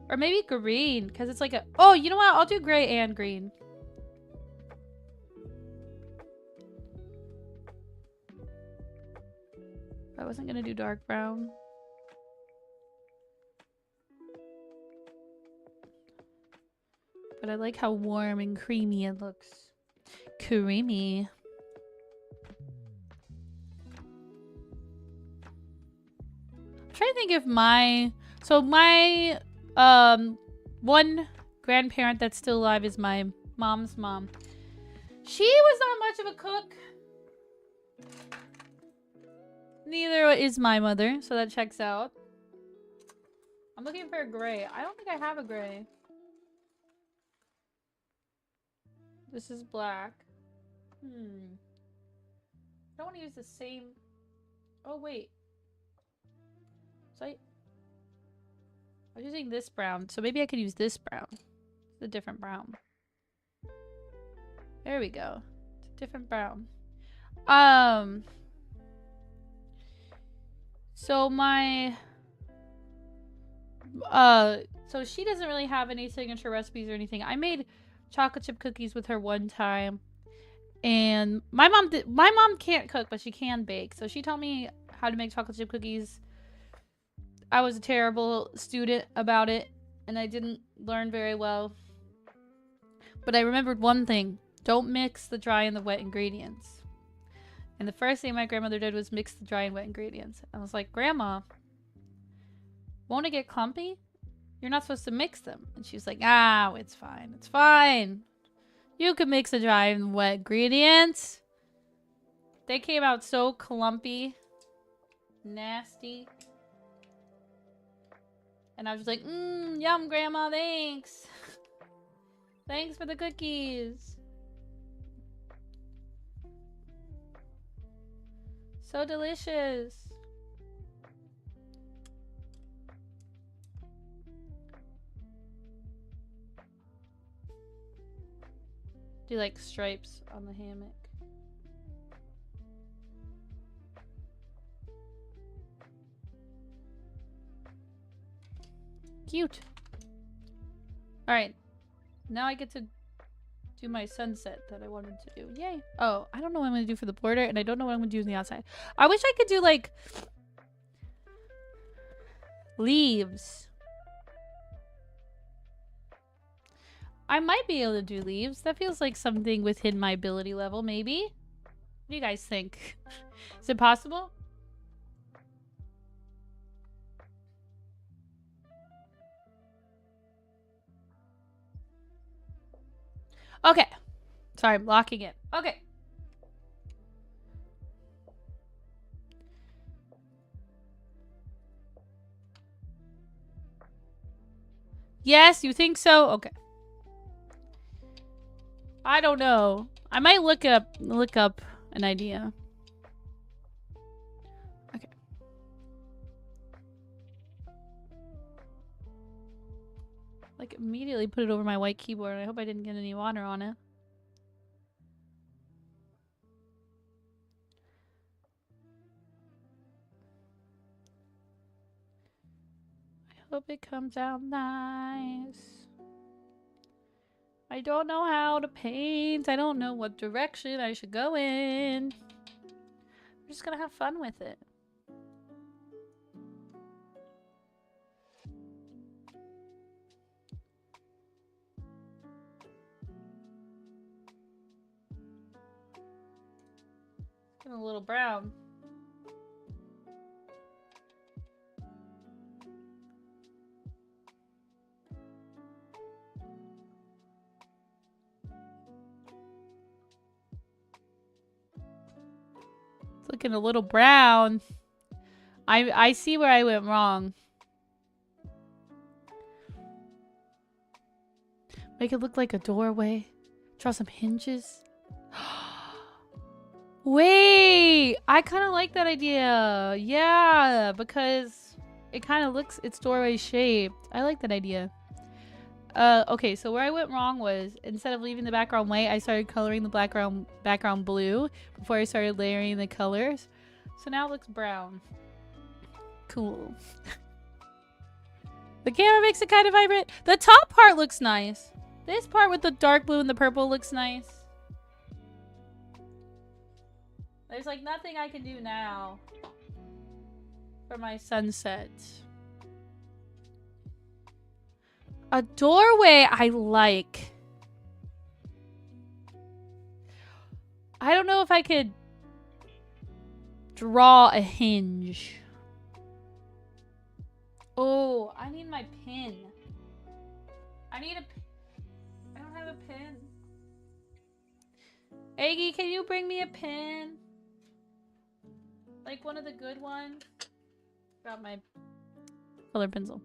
Or maybe green, because it's like a... Oh, you know what? I'll do gray and green. I wasn't going to do dark brown. But I like how warm and creamy it looks. Creamy. I'm trying to think if my... So my... one grandparent that's still alive is my mom's mom. She was not much of a cook. Neither is my mother, so that checks out. I'm looking for a gray. I don't think I have a gray. This is black. I don't want to use the same... Oh, wait. So I was using this brown, so maybe I could use this brown. It's a different brown. There we go. It's a different brown. So my... So she doesn't really have any signature recipes or anything. I made chocolate chip cookies with her one time. And my mom can't cook, but she can bake. So she taught me how to make chocolate chip cookies. I was a terrible student about it, and I didn't learn very well. But I remembered one thing. Don't mix the dry and the wet ingredients. And the first thing my grandmother did was mix the dry and wet ingredients. I was like, Grandma, won't it get clumpy? You're not supposed to mix them. And she's like, ah, it's fine. It's fine. You can mix the dry and wet ingredients. They came out so clumpy. Nasty. And I was like, yum, Grandma, thanks. Thanks for the cookies. So delicious. Do you like stripes on the hammock? Cute. Alright. Now I get to do my sunset that I wanted to do. Yay. Oh, I don't know what I'm going to do for the border, and I don't know what I'm going to do on the outside. I wish I could do, like, leaves. I might be able to do leaves. That feels like something within my ability level, maybe? What do you guys think? Is it possible? Okay. Sorry, I'm locking it. Okay. Yes, you think so? Okay. I don't know. I might look up an idea. Okay. Like immediately put it over my white keyboard. I hope I didn't get any water on it. I hope it comes out nice. I don't know how to paint. I don't know what direction I should go in. I'm just gonna have fun with it. It's getting a little brown. It's looking a little brown. I see where I went wrong. Make it look like a doorway. Draw some hinges. Wait! I kind of like that idea. Yeah, because it kind of looks, it's doorway shaped. I like that idea. Okay, so where I went wrong was, instead of leaving the background white, I started coloring the background blue before I started layering the colors. So now it looks brown. Cool. The camera makes it kind of vibrant. The top part looks nice. This part with the dark blue and the purple looks nice. There's like nothing I can do now for my sunset. A doorway I like. I don't know if I could draw a hinge. Oh, I need my pin. I don't have a pin. Aggie, can you bring me a pin? Like one of the good ones? Got my color pencil.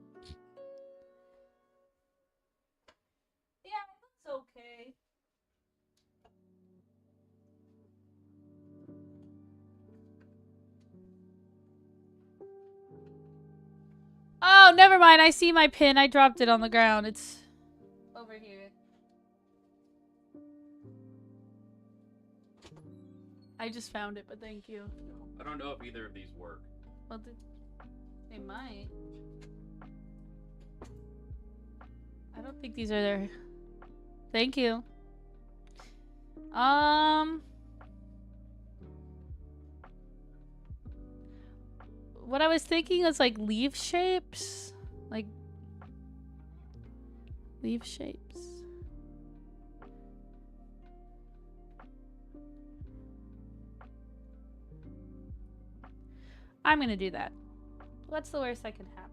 Yeah, it looks okay. Oh, never mind. I see my pin. I dropped it on the ground. It's over here. I just found it, but thank you. I don't know if either of these work. Well, they might. I don't think these are there. Thank you. What I was thinking was like leaf shapes. Like leaf shapes. I'm gonna do that. What's the worst that can happen?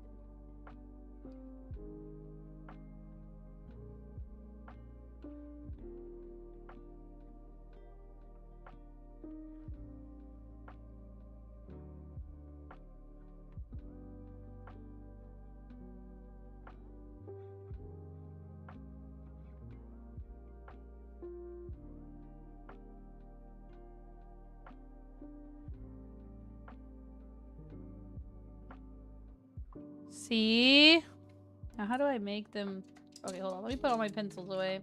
See? Now how do I make them? Okay, hold on. Let me put all my pencils away.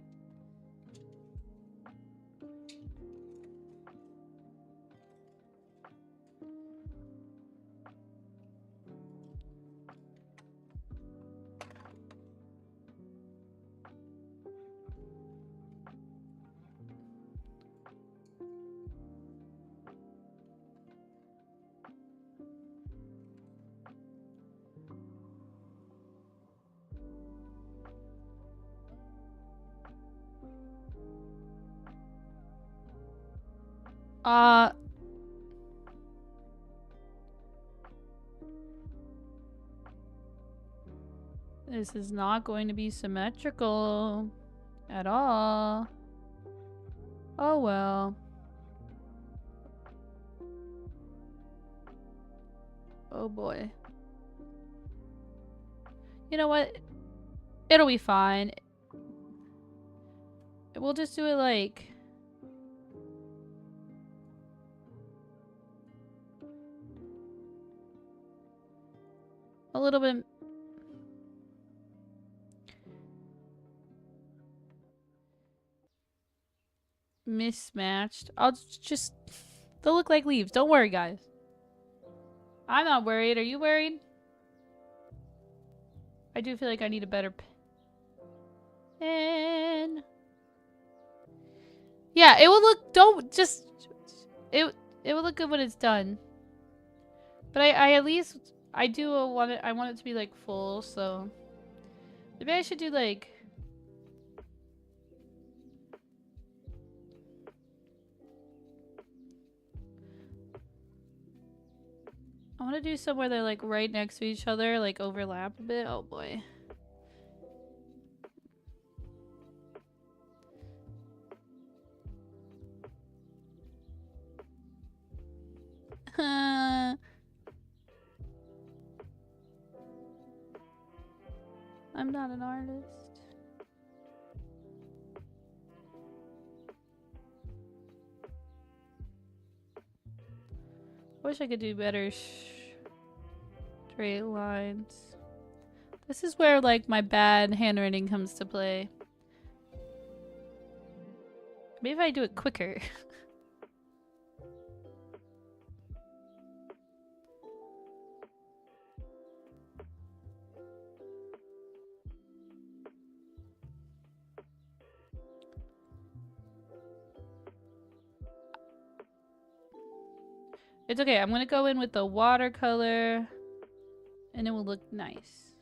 This is not going to be symmetrical at all. Oh well. Oh boy. You know what? It'll be fine. We'll just do it like... a little bit... mismatched. I'll just... they'll look like leaves. Don't worry, guys. I'm not worried. Are you worried? I do feel like I need a better pen. Yeah, it will look... don't just... It will look good when it's done. But I at least... I do want it... I want it to be like full, so... maybe I should do like... I want to do somewhere they're like right next to each other, like overlap a bit. Oh boy. I'm not an artist. I wish I could do better straight lines. This is where like my bad handwriting comes to play. Maybe if I do it quicker. It's okay. I'm gonna go in with the watercolor and it will look nice.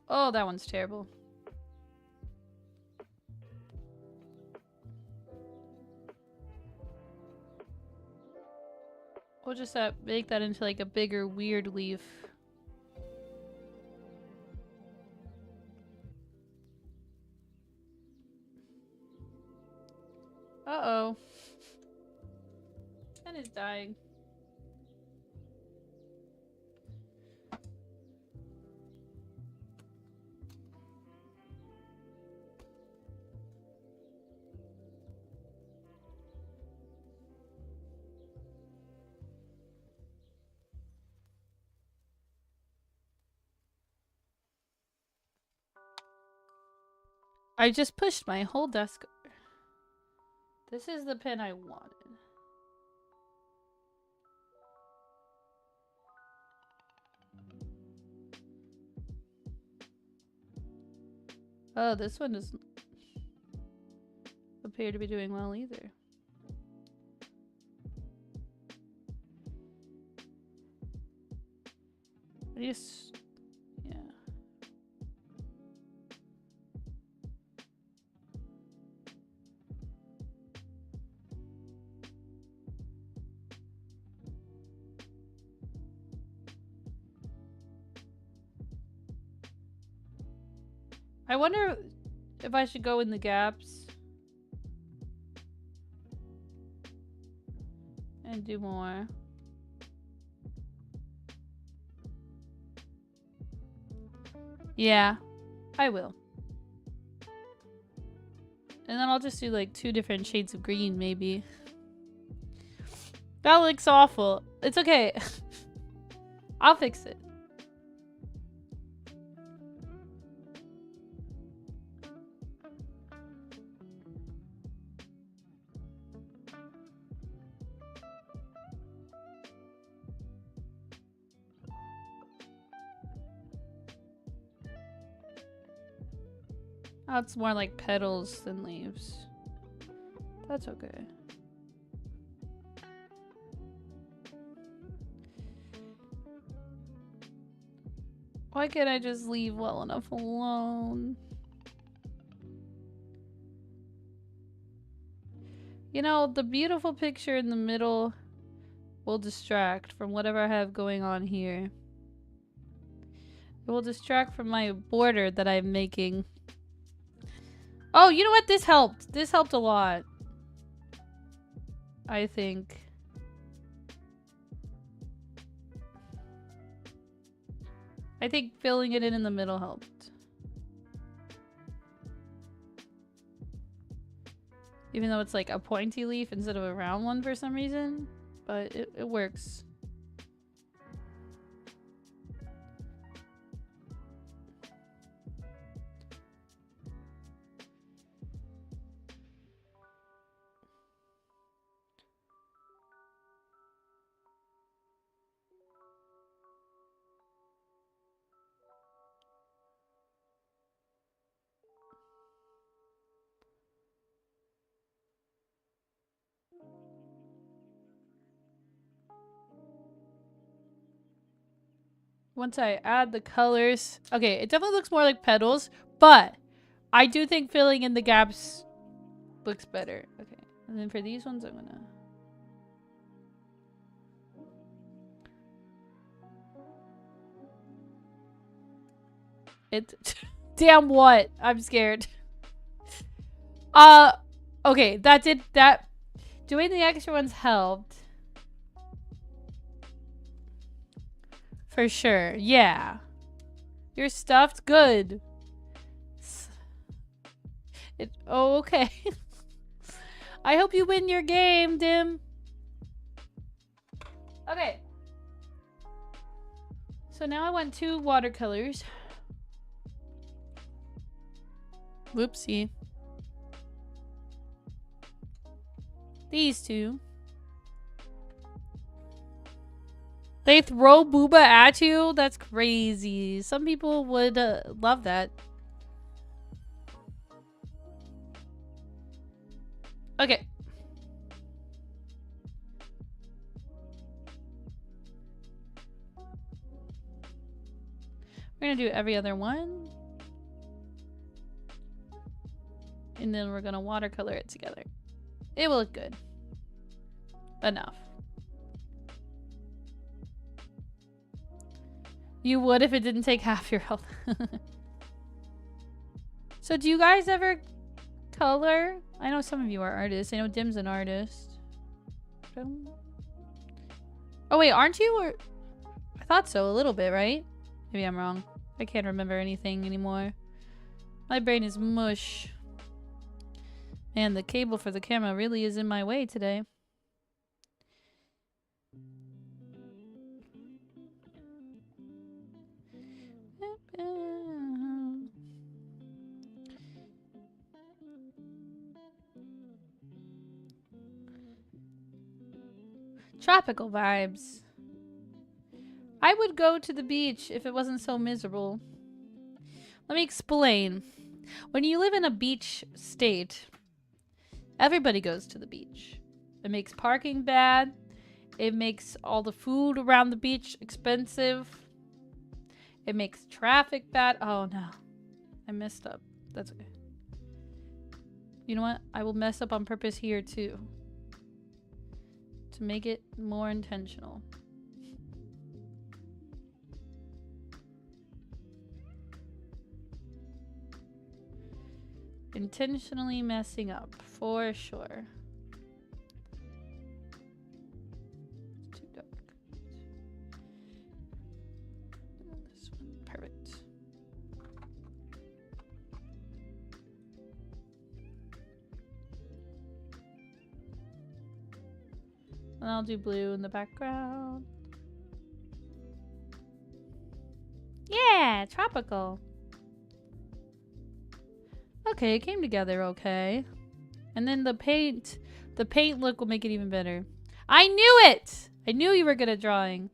Oh, that one's terrible. We'll just make that into like a bigger weird leaf. Uh-oh. Pen is dying. I just pushed my whole desk over. This is the pen I wanted. Oh, this one doesn't appear to be doing well either. I just... yeah. I wonder if I should go in the gaps and do more. Yeah, I will. And then I'll just do like 2 different shades of green, maybe. That looks awful. It's okay. I'll fix it. Oh, it's more like petals than leaves. That's okay. Why can't I just leave well enough alone? You know, the beautiful picture in the middle will distract from whatever I have going on here. It will distract from my border that I'm making. Oh, you know what? This helped. This helped a lot. I think. I think filling it in the middle helped. Even though it's like a pointy leaf instead of a round one for some reason. But it works. Once I add the colors. Okay, it definitely looks more like petals, but I do think filling in the gaps looks better. Okay, and then for these ones, I'm gonna... Damn what? I'm scared. Okay, that... Doing the extra ones helped. For sure, yeah. You're stuffed? Good. Oh, okay. I hope you win your game, Dim. Okay. So now I want 2 watercolors. Whoopsie. These 2. They throw booba at you? That's crazy. Some people would love that. Okay. We're gonna do every other one. And then we're gonna watercolor it together. It will look good. Enough. You would if it didn't take half your health. So do you guys ever color? I know some of you are artists. I know Dim's an artist. Oh wait, aren't you? Or I thought so, a little bit, right? Maybe I'm wrong. I can't remember anything anymore. My brain is mush. Man, the cable for the camera really is in my way today. Tropical vibes. I would go to the beach if it wasn't so miserable. Let me explain. When you live in a beach state, everybody goes to the beach. It makes parking bad. It makes all the food around the beach expensive. It makes traffic bad. Oh no. I messed up. That's okay. You know what? I will mess up on purpose here too. To make it more intentional. Intentionally messing up, for sure. It's too dark. This one, perfect. And I'll do blue in the background. Yeah, tropical. Okay, it came together okay. And then the paint look will make it even better. I knew it! I knew you were good at drawing.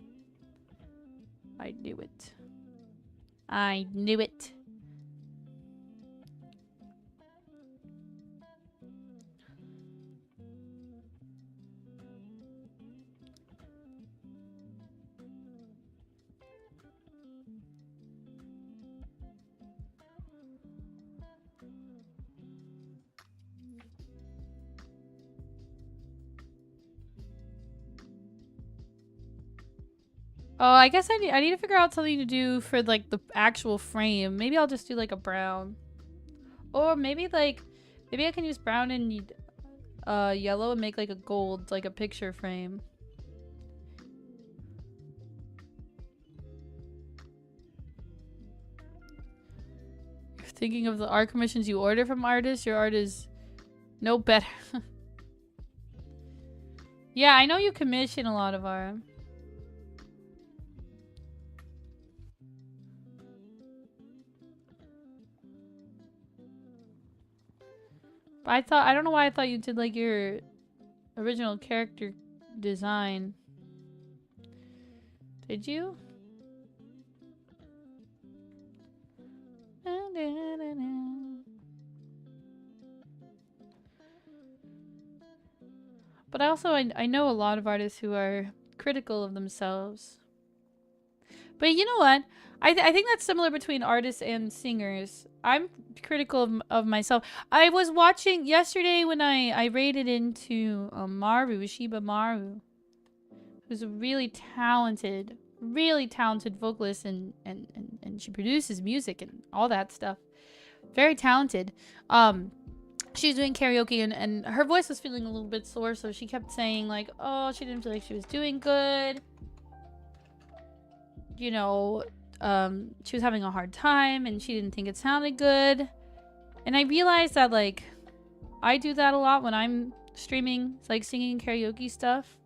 I knew it. I knew it. Oh, I guess I need to figure out something to do for like the actual frame. Maybe I'll just do like a brown. Or maybe like maybe I can use brown and yellow and make like a gold, like a picture frame. Thinking of the art commissions you order from artists, your art is no better. Yeah, I know you commission a lot of art. I don't know why I thought you did like your original character design. Did you? But I know a lot of artists who are critical of themselves. But you know what? I think that's similar between artists and singers. I'm critical of myself. I was watching yesterday when I raided into Maru, Shiba Maru, who's a really talented vocalist and she produces music and all that stuff. Very talented. She's doing karaoke and her voice was feeling a little bit sore, so she kept saying like, oh, she didn't feel like she was doing good. You know, she was having a hard time and she didn't think it sounded good. And I realized that like I do that a lot when I'm streaming, like singing karaoke stuff.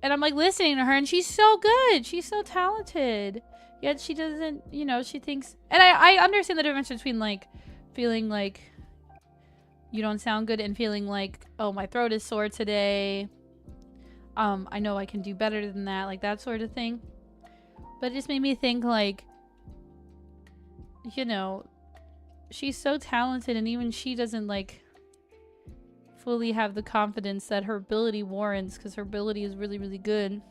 And I'm like listening to her and she's so good. She's so talented. Yet she doesn't, you know, she thinks, and I understand the difference between like feeling like you don't sound good and feeling like, oh, my throat is sore today. I know I can do better than that, like that sort of thing. But it just made me think like, you know, she's so talented and even she doesn't like fully have the confidence that her ability warrants, because her ability is really, really good.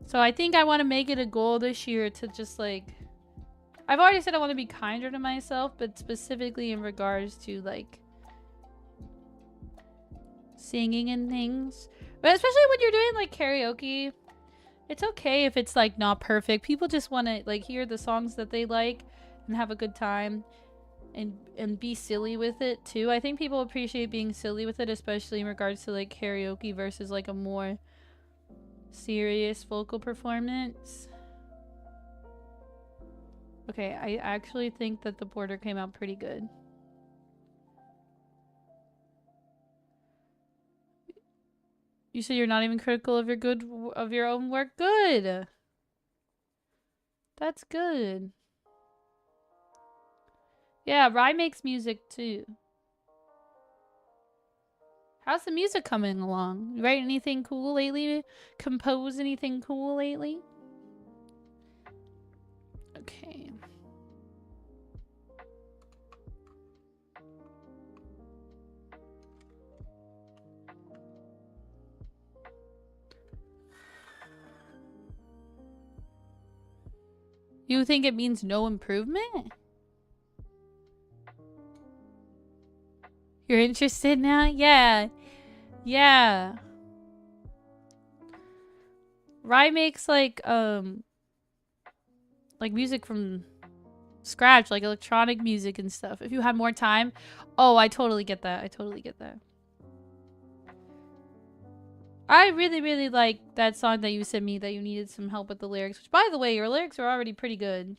So I think I want to make it a goal this year to just like, I've already said I want to be kinder to myself, but specifically in regards to like singing and things. But especially when you're doing like karaoke, it's okay if it's like not perfect. People just want to like hear the songs that they like and have a good time and be silly with it too. I think people appreciate being silly with it, especially in regards to like karaoke versus like a more serious vocal performance. Okay, I actually think that the border came out pretty good. You said you're not even critical of your own work. Good. That's good. Yeah, Rye makes music too. How's the music coming along? You write anything cool lately? Compose anything cool lately? Okay. You think it means no improvement? You're interested now? Yeah. Yeah. Rye makes like music from scratch, like electronic music and stuff. If you had more time. Oh, I totally get that. I totally get that. I really, really like that song that you sent me that you needed some help with the lyrics. Which, by the way, your lyrics are already pretty good.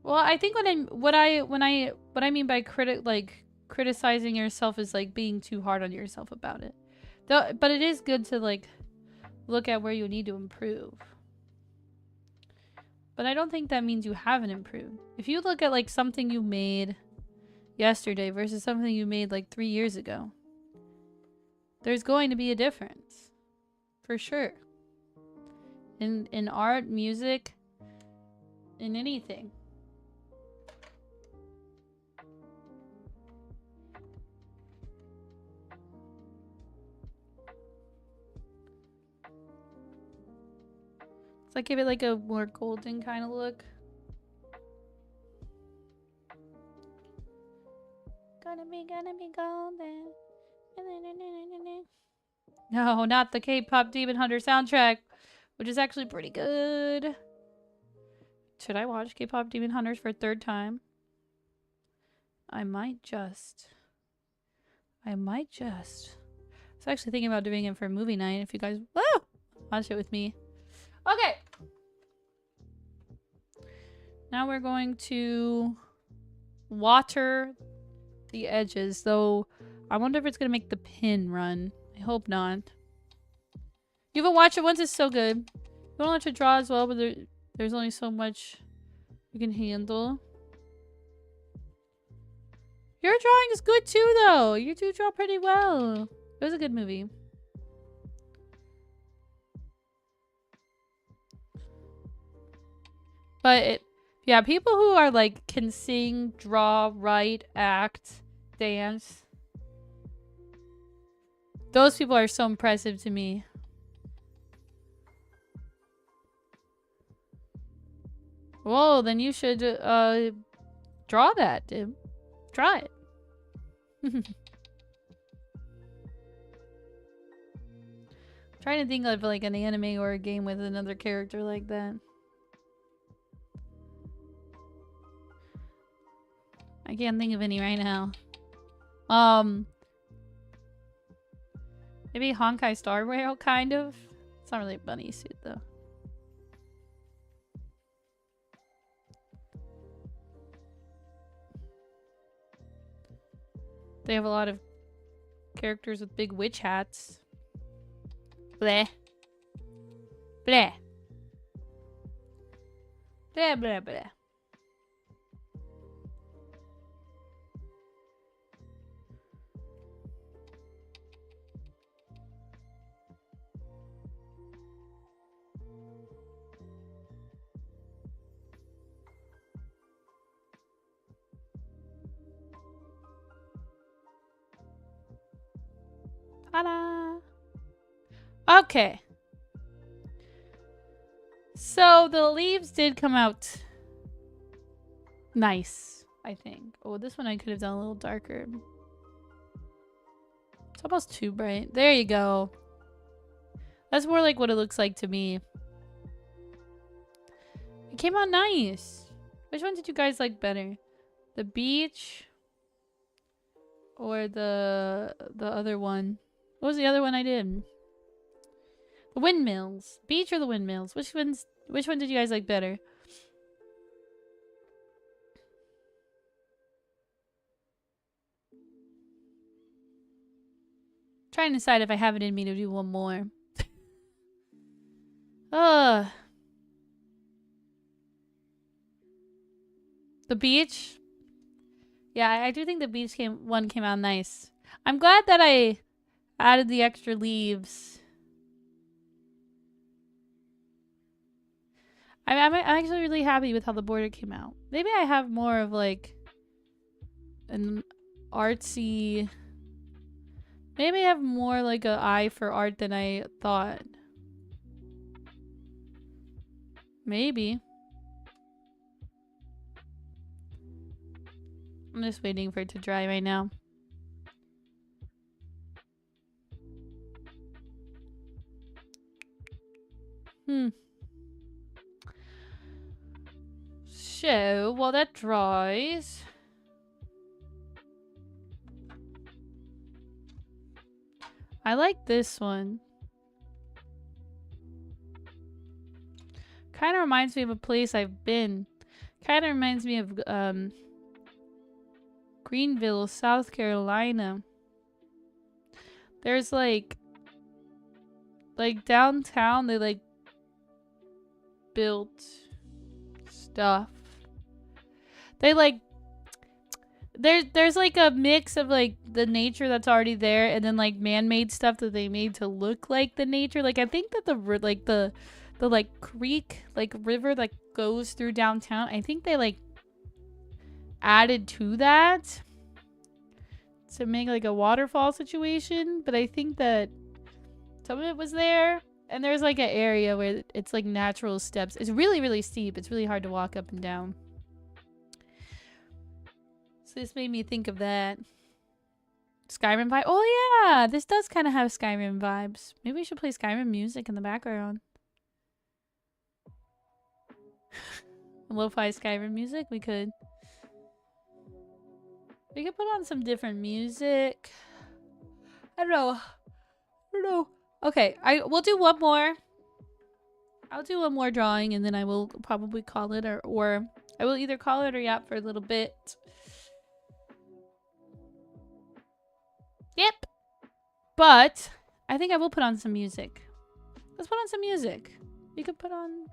Well, I think what I mean by criticizing yourself is like being too hard on yourself about it. Though, but it is good to like look at where you need to improve. But I don't think that means you haven't improved. If you look at like something you made yesterday versus something you made like 3 years ago, there's going to be a difference. For sure. In art, music, in anything. Like give it like a more golden kind of look. Gonna be golden. No, not the K-pop Demon Hunter soundtrack, which is actually pretty good. Should I watch K-pop Demon Hunters for a third time? I might just. was actually thinking about doing it for movie night if you guys watch it with me. Okay. Now we're going to water the edges, though I wonder if it's going to make the pin run. I hope not. You haven't watched it once, it's so good. You don't want to draw as well, but there's only so much you can handle. Your drawing is good too, though. You do draw pretty well. It was a good movie. But yeah, people who are like can sing, draw, write, act, dance. Those people are so impressive to me. Whoa, then you should draw that, dude. Try it. Trying to think of like an anime or a game with another character like that. I can't think of any right now. Maybe Honkai Star Rail, kind of. It's not really a bunny suit though. They have a lot of characters with big witch hats. Bleh. Bleh. Bleh, bleh, bleh. Ta-da! Okay. So the leaves did come out nice, I think. Oh, this one I could have done a little darker. It's almost too bright. There you go. That's more like what it looks like to me. It came out nice. Which one did you guys like better? The beach or the other one? What was the other one I did? The windmills. Beach or the windmills? Which one did you guys like better? Trying to decide if I have it in me to do one more. The beach? Yeah, I do think the beach one came out nice. I'm glad that I added the extra leaves. I'm actually really happy with how the border came out. Maybe I have more of like an artsy... Maybe I have more like an eye for art than I thought. Maybe. I'm just waiting for it to dry right now. So, while that dries... I like this one. Kind of reminds me of a place I've been. Kind of reminds me of Greenville, South Carolina. There's like downtown they like built stuff. They like there's like a mix of like the nature that's already there and then like man-made stuff that they made to look like the nature. Like I think that the like creek, like river that goes through downtown, I think they like added to that to make like a waterfall situation, but I think that some of it was there. And there's like an area where it's like natural steps. It's really, really steep. It's really hard to walk up and down. So this made me think of that. Skyrim vibe. Oh yeah, this does kind of have Skyrim vibes. Maybe we should play Skyrim music in the background. Lo-fi Skyrim music, we could. We could put on some different music. I don't know. don't know. Okay, we'll do one more. I'll do one more drawing and then I will probably call it or I will either call it or yap for a little bit. Yep. But I think I will put on some music. Let's put on some music. You could put on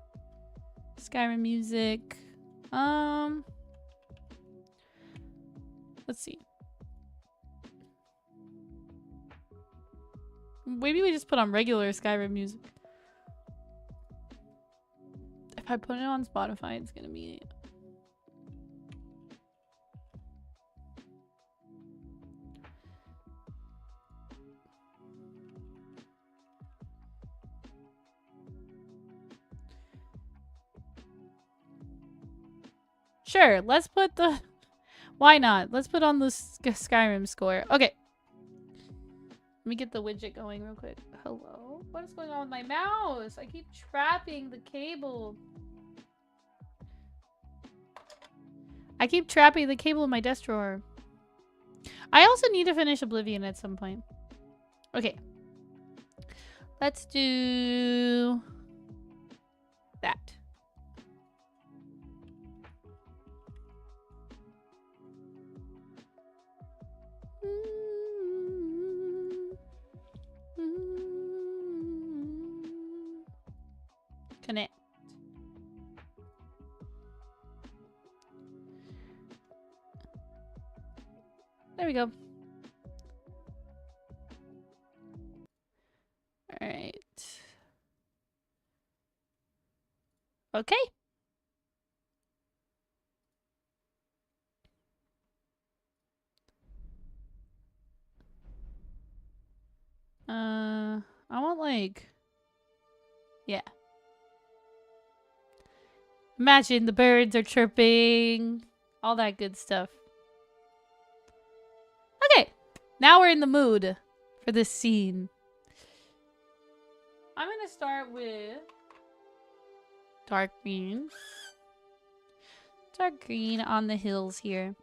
Skyrim music. Let's see. Maybe we just put on regular Skyrim music. If I put it on Spotify, it's gonna be... Sure, let's put the... Why not? Let's put on the Skyrim score. Okay. Let me get the widget going real quick. Hello? What is going on with my mouse? I keep trapping the cable. I keep trapping the cable in my desk drawer. I also need to finish Oblivion at some point. Okay. Let's do... that. Connect. There we go. All right. Okay. I want like... yeah. Imagine the birds are chirping. All that good stuff. Okay. Now we're in the mood for this scene. I'm going to start with dark green. Dark green on the hills here.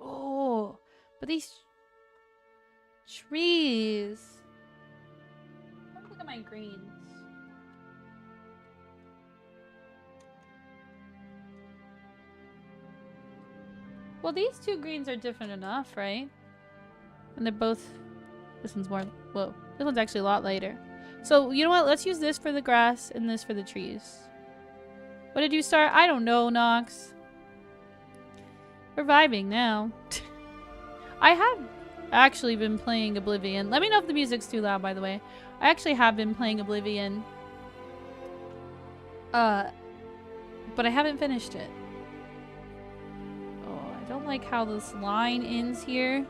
Oh, but these trees. Look at my greens. Well, these two greens are different enough, right? And they're both... this one's more... whoa. This one's actually a lot lighter. So, you know what? Let's use this for the grass and this for the trees. What did you start? I don't know, Nox. We're vibing now. I have actually been playing Oblivion. Let me know if the music's too loud, by the way. I actually have been playing Oblivion. But I haven't finished it. Oh, I don't like how this line ends here.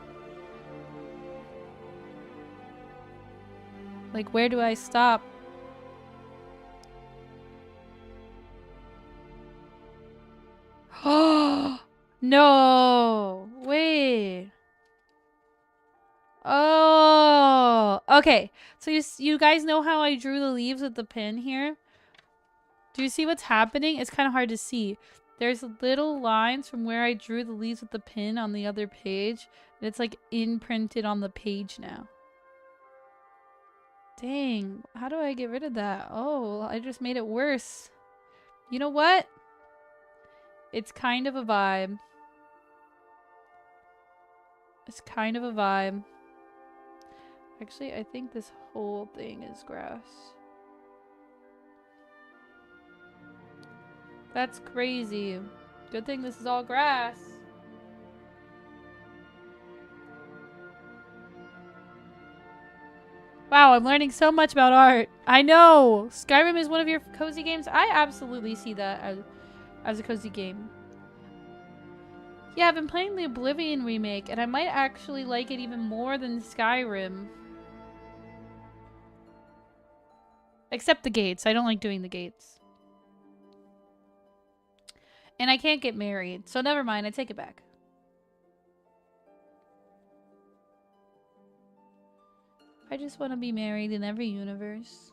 Like, where do I stop? Oh, no. Wait. Oh, okay. So you guys know how I drew the leaves with the pen here? Do you see what's happening? It's kind of hard to see. There's little lines from where I drew the leaves with the pen on the other page. And it's like imprinted on the page now. Dang, how do I get rid of that? Oh, I just made it worse. You know what? It's kind of a vibe. It's kind of a vibe. Actually, I think this whole thing is grass. That's crazy. Good thing this is all grass. Wow, I'm learning so much about art. I know! Skyrim is one of your cozy games. I absolutely see that as a cozy game. Yeah, I've been playing the Oblivion remake, and I might actually like it even more than Skyrim. Except the gates. I don't like doing the gates. And I can't get married, so never mind. I take it back. I just want to be married in every universe.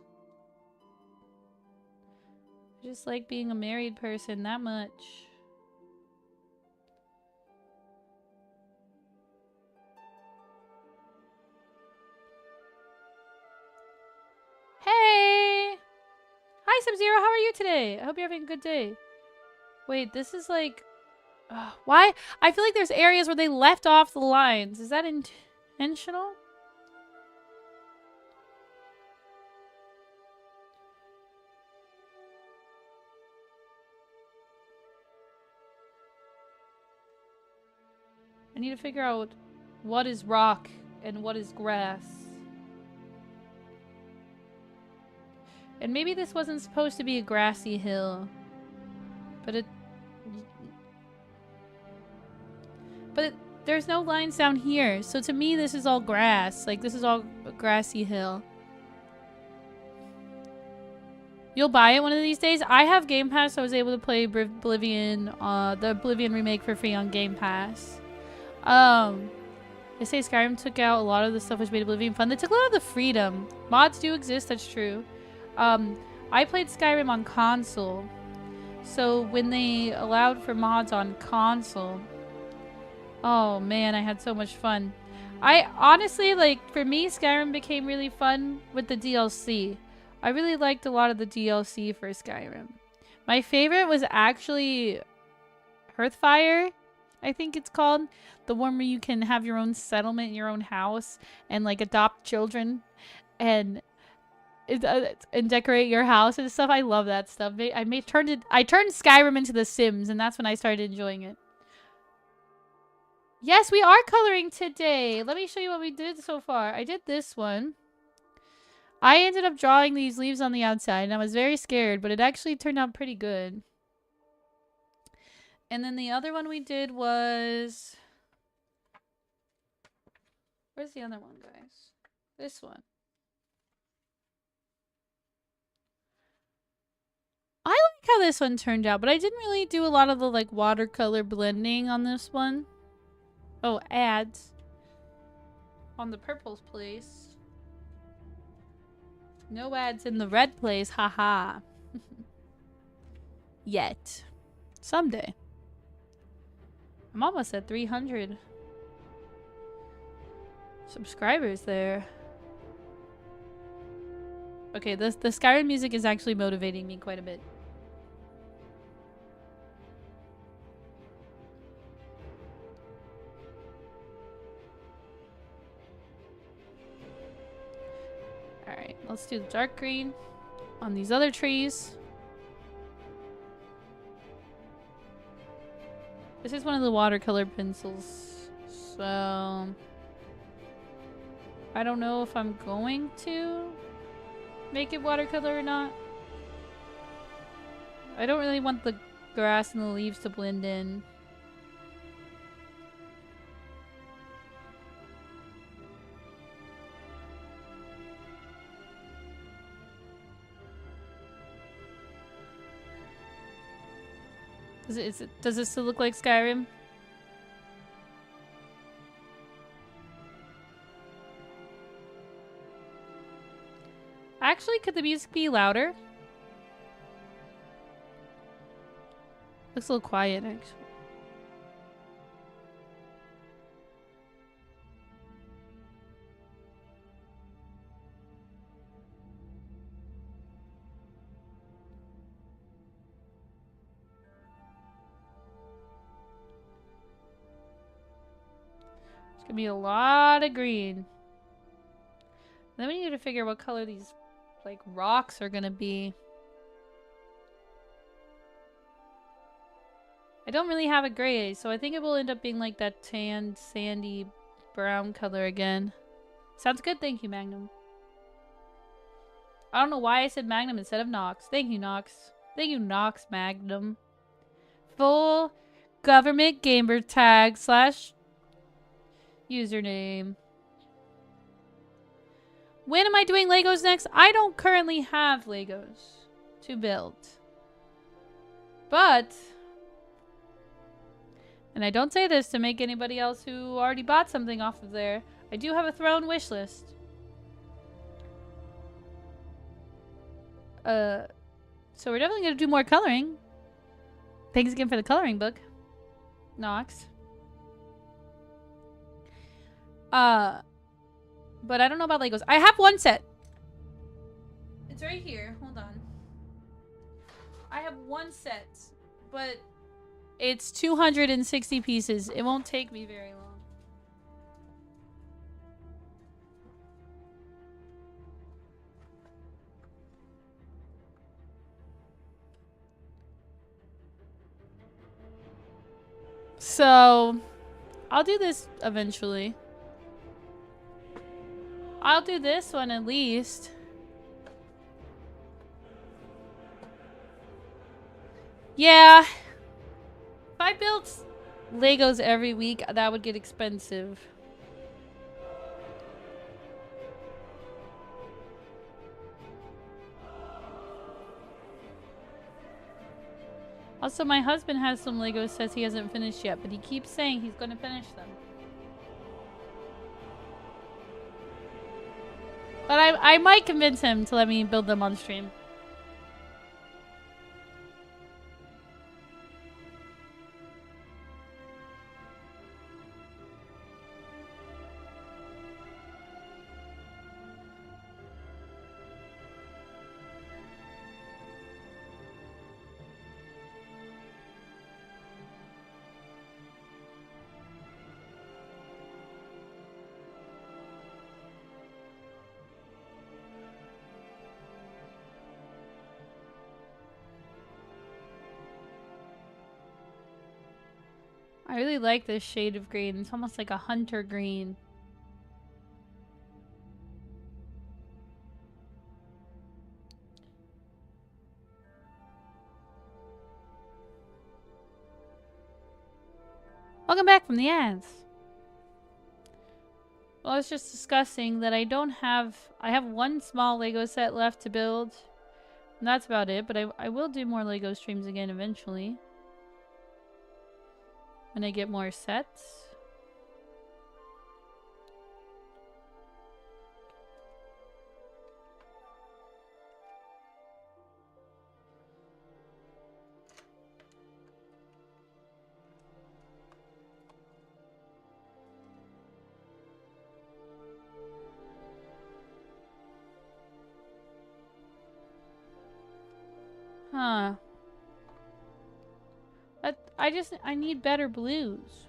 I just like being a married person that much. Hi, Sub-Zero. How are you today? I hope you're having a good day. Wait, this is like... why? I feel like there's areas where they left off the lines. Is that intentional? I need to figure out what is rock and what is grass. And maybe this wasn't supposed to be a grassy hill. But there's no lines down here. So to me, this is all grass. Like, this is all a grassy hill. You'll buy it one of these days? I have Game Pass, so I was able to play Oblivion, the Oblivion remake for free on Game Pass. They say Skyrim took out a lot of the stuff which made Oblivion fun. They took a lot of the freedom. Mods do exist, that's true. I played Skyrim on console. So when they allowed for mods on console, oh man, I had so much fun. I honestly, like, for me, Skyrim became really fun with the DLC. I really liked a lot of the DLC for Skyrim. My favorite was actually Hearthfire, I think it's called. The one where you can have your own settlement in your own house and, like, adopt children and decorate your house and stuff. I love that stuff. I turned Skyrim into The Sims, and that's when I started enjoying it. Yes, we are coloring today. Let me show you what we did so far. I did this one. I ended up drawing these leaves on the outside, and I was very scared, but it actually turned out pretty good. And then the other one we did was... Where's the other one, guys? This one. I like how this one turned out, but I didn't really do a lot of the, like, watercolor blending on this one. Oh, ads. On the purple place. No ads in the red place, haha. Yet. Someday. I'm almost at 300 subscribers there. Okay, the Skyrim music is actually motivating me quite a bit. Alright, let's do the dark green on these other trees. This is one of the watercolor pencils, so I don't know if I'm going to make it watercolor or not. I don't really want the grass and the leaves to blend in. Does it still look like Skyrim? Actually, could the music be louder? Looks a little quiet, actually. It's gonna be a lot of green. Then we need to figure out what color these, like, rocks are gonna be. I don't really have a gray, so I think it will end up being like that tanned, sandy, brown color again. Sounds good, thank you, Magnum. I don't know why I said Magnum instead of Nox. Thank you, Nox. Thank you, Nox Magnum. Full government gamer tag / username. When am I doing Legos next? I don't currently have Legos to build. But, and I don't say this to make anybody else who already bought something off of there, I do have a Throne wish list. So we're definitely going to do more coloring. Thanks again for the coloring book, Nox. But I don't know about Legos. I have one set. It's right here. Hold on. I have one set, but it's 260 pieces. It won't take me very long. So, I'll do this eventually. I'll do this one at least. Yeah. If I built Legos every week, that would get expensive. Also, my husband has some Lego sets he hasn't finished yet, but he keeps saying he's going to finish them. But I might convince him to let me build them on stream. I really like this shade of green. It's almost like a hunter green. Welcome back from the ads. Well, I was just discussing that I have one small Lego set left to build. And that's about it, but I will do more Lego streams again eventually. When I get more sets. Huh. I need better blues.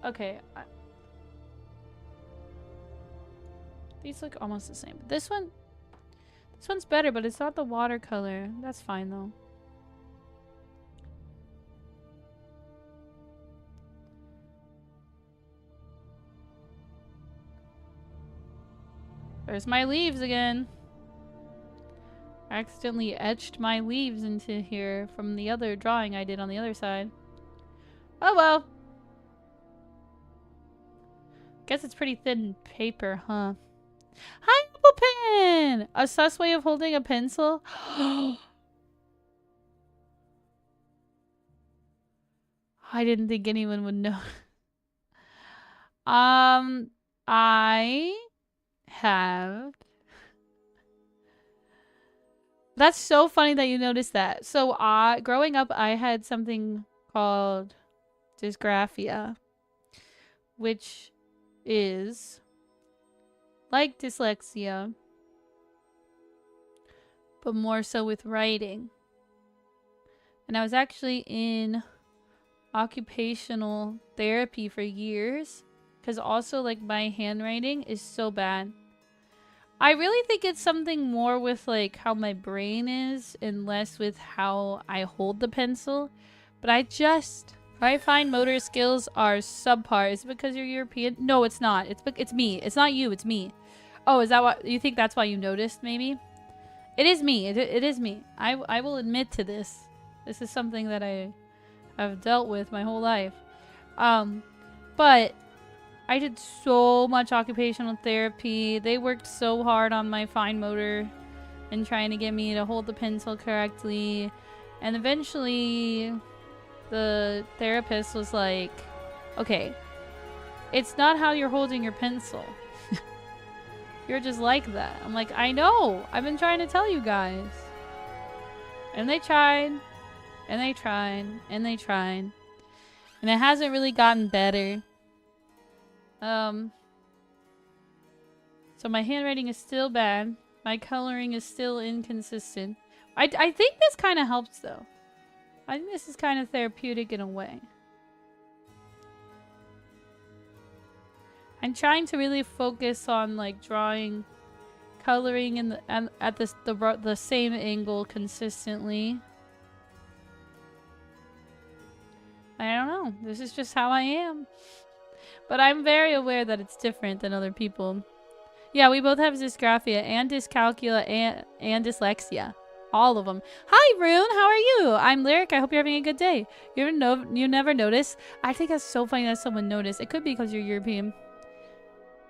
Okay. These look almost the same. This one's better, but it's not the watercolor. That's fine though. There's my leaves again. I accidentally etched my leaves into here from the other drawing I did on the other side. Oh well. Guess it's pretty thin paper, huh? Hi, Apple Pen! A sus way of holding a pencil? I didn't think anyone would know. I have... That's so funny that you noticed that. So, growing up, I had something called dysgraphia, which is like dyslexia, but more so with writing. And I was actually in occupational therapy for years, because also, like, my handwriting is so bad. I really think it's something more with like how my brain is and less with how I hold the pencil. But my fine motor skills are subpar. Is it because you're European? No, it's not. It's me. It's not you. It's me. Oh, is that what you think? That's why you noticed? Maybe it is me. It is me. I will admit to this. This is something that I have dealt with my whole life. But I did so much occupational therapy. They worked so hard on my fine motor and trying to get me to hold the pencil correctly. And eventually, the therapist was like, okay, it's not how you're holding your pencil. You're just like that. I'm like, I know. I've been trying to tell you guys. And they tried. And they tried. And they tried. And it hasn't really gotten better. So my handwriting is still bad. My coloring is still inconsistent. I think this kind of helps though. I think this is kind of therapeutic in a way. I'm trying to really focus on like drawing, coloring in at the same angle consistently. I don't know. This is just how I am. But I'm very aware that it's different than other people. Yeah, we both have dysgraphia and dyscalculia and dyslexia. All of them. Hi, Rune. How are you? I'm Lyric. I hope you're having a good day. You never notice? I think that's so funny that someone noticed. It could be because you're European.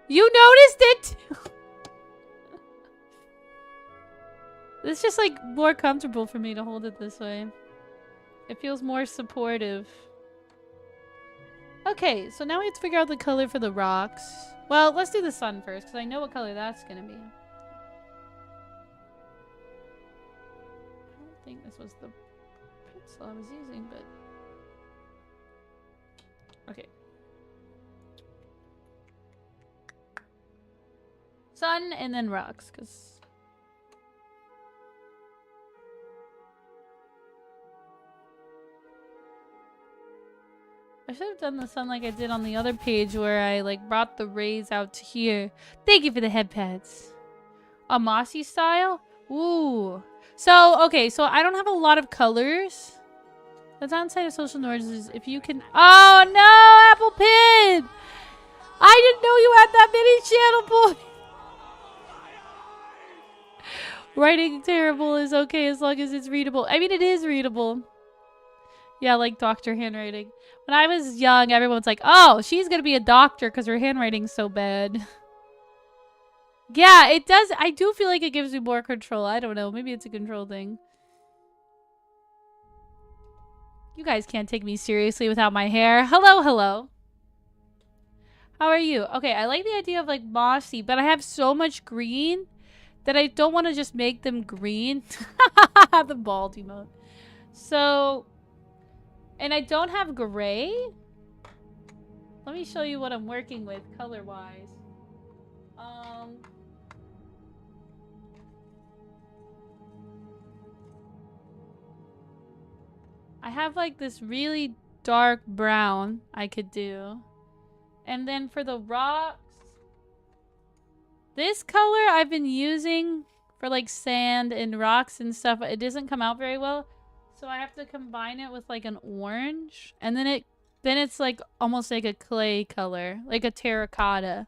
You noticed it? It's just like more comfortable for me to hold it this way. It feels more supportive. Okay, so now we have to figure out the color for the rocks. Well, let's do the sun first, because I know what color that's going to be. I don't think this was the pencil I was using, but... Okay. Sun and then rocks, because... I should have done the sun like I did on the other page where I like brought the rays out to here. Thank you for the head pads. A mossy style? Ooh. So, okay, so I don't have a lot of colors. The downside of social norms is if you can... Oh no, Apple Pin! I didn't know you had that many channel points. Writing terrible is okay as long as it's readable. I mean, it is readable. Yeah, like doctor handwriting. When I was young, everyone's like, oh, she's going to be a doctor because her handwriting's so bad. Yeah, it does. I do feel like it gives me more control. I don't know. Maybe it's a control thing. You guys can't take me seriously without my hair. Hello, hello. How are you? Okay, I like the idea of like mossy, but I have so much green that I don't want to just make them green. The bald emote. So... And I don't have gray. Let me show you what I'm working with color-wise. I have like this really dark brown I could do. And then for the rocks, this color I've been using for like sand and rocks and stuff. It doesn't come out very well. So I have to combine it with like an orange, and then it's like almost like a clay color, like a terracotta.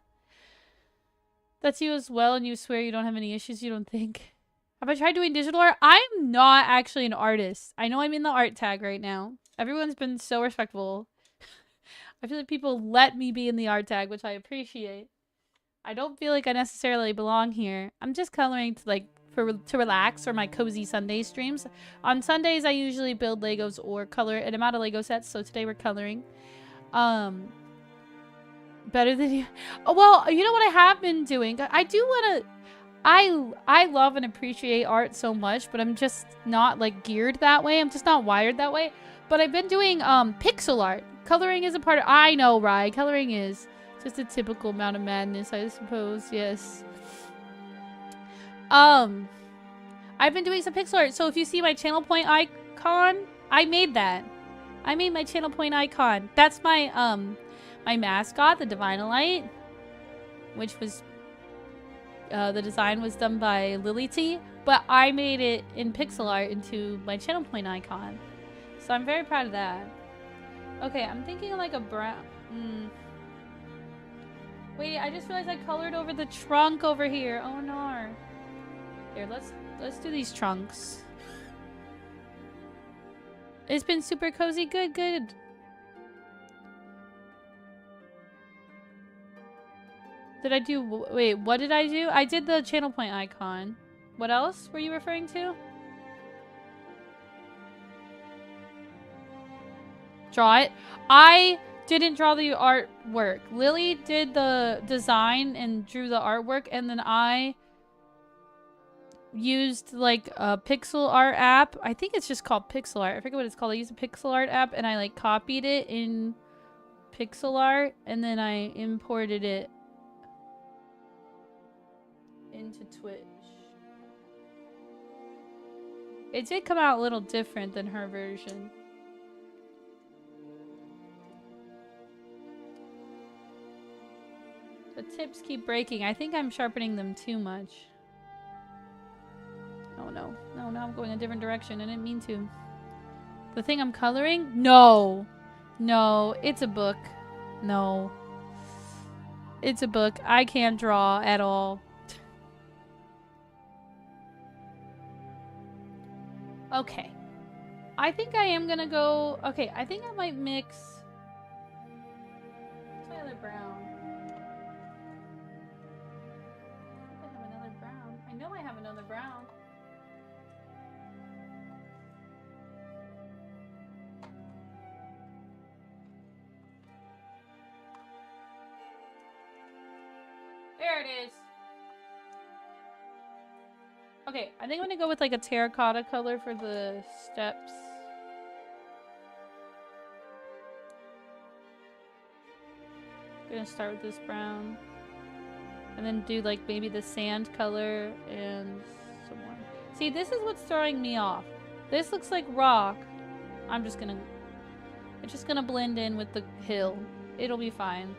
That's you as well, and you swear you don't have any issues, you don't think? Have I tried doing digital art? I'm not actually an artist. I know I'm in the art tag right now. Everyone's been so respectful. I feel like people let me be in the art tag, which I appreciate. I don't feel like I necessarily belong here. I'm just coloring to like to relax for my cozy Sunday streams. On Sundays, I usually build Legos or color, and I'm out of Lego sets, so today we're coloring. Better than you. Oh, well, you know what I have been doing? I do want to... I love and appreciate art so much, but I'm just not like geared that way. I'm just not wired that way. But I've been doing pixel art. Coloring is a part of... I know, right? Coloring is just a typical amount of madness, I suppose. Yes. I've been doing some pixel art. So if you see my channel point icon, I made that. I made my channel point icon. That's my my mascot, the Divinolite, which was the design was done by Lily T, but I made it in pixel art into my channel point icon. So I'm very proud of that. Okay, I'm thinking of like a brown. Wait, I just realized I colored over the trunk over here. Oh no. Here, let's do these trunks. It's been super cozy. Good, good. Did I do... Wait, what did I do? I did the channel point icon. What else were you referring to? Draw it. I didn't draw the artwork. Lily did the design and drew the artwork, and then I used like a pixel art app. I think it's just called pixel art. I forget what it's called. I used a pixel art app and I like copied it in pixel art and then I imported it into Twitch. It did come out a little different than her version. The tips keep breaking. I think I'm sharpening them too much. Oh no. No, now I'm going a different direction. I didn't mean to. The thing I'm coloring? No. No, it's a book. No. It's a book. I can't draw at all. Okay. I think I am gonna go... Okay, I think I might mix... What's my other brown? I think I have another brown. I know I have another brown. There it is. Okay, I think I'm gonna go with like a terracotta color for the steps. Gonna start with this brown. And then do like maybe the sand color and some more. See, this is what's throwing me off. This looks like rock. It's just gonna blend in with the hill. It'll be fine.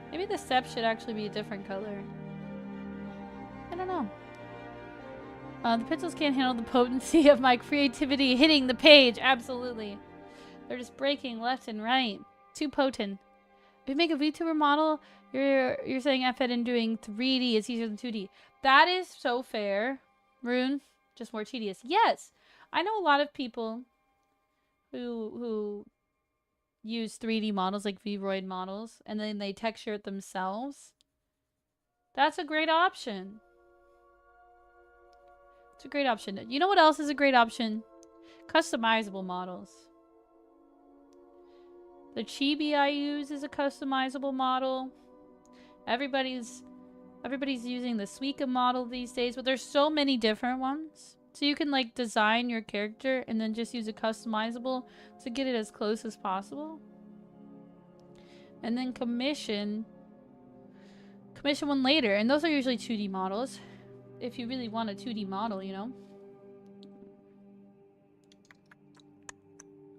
Maybe the steps should actually be a different color. I don't know. The pencils can't handle the potency of my creativity hitting the page. Absolutely. They're just breaking left and right. Too potent. If you make a VTuber model, you're saying FED and doing 3D is easier than 2D. That is so fair. Rune, just more tedious. Yes! I know a lot of people who use 3D models like VRoid models and then they texture it themselves. That's a great option. It's a great option. You know what else is a great option? Customizable models. The Chibi I use is a customizable model. Everybody's using the Suika model these days, but there's so many different ones. So you can like design your character and then just use a customizable to get it as close as possible. And then commission one later. And those are usually 2D models. If you really want a 2D model, you know.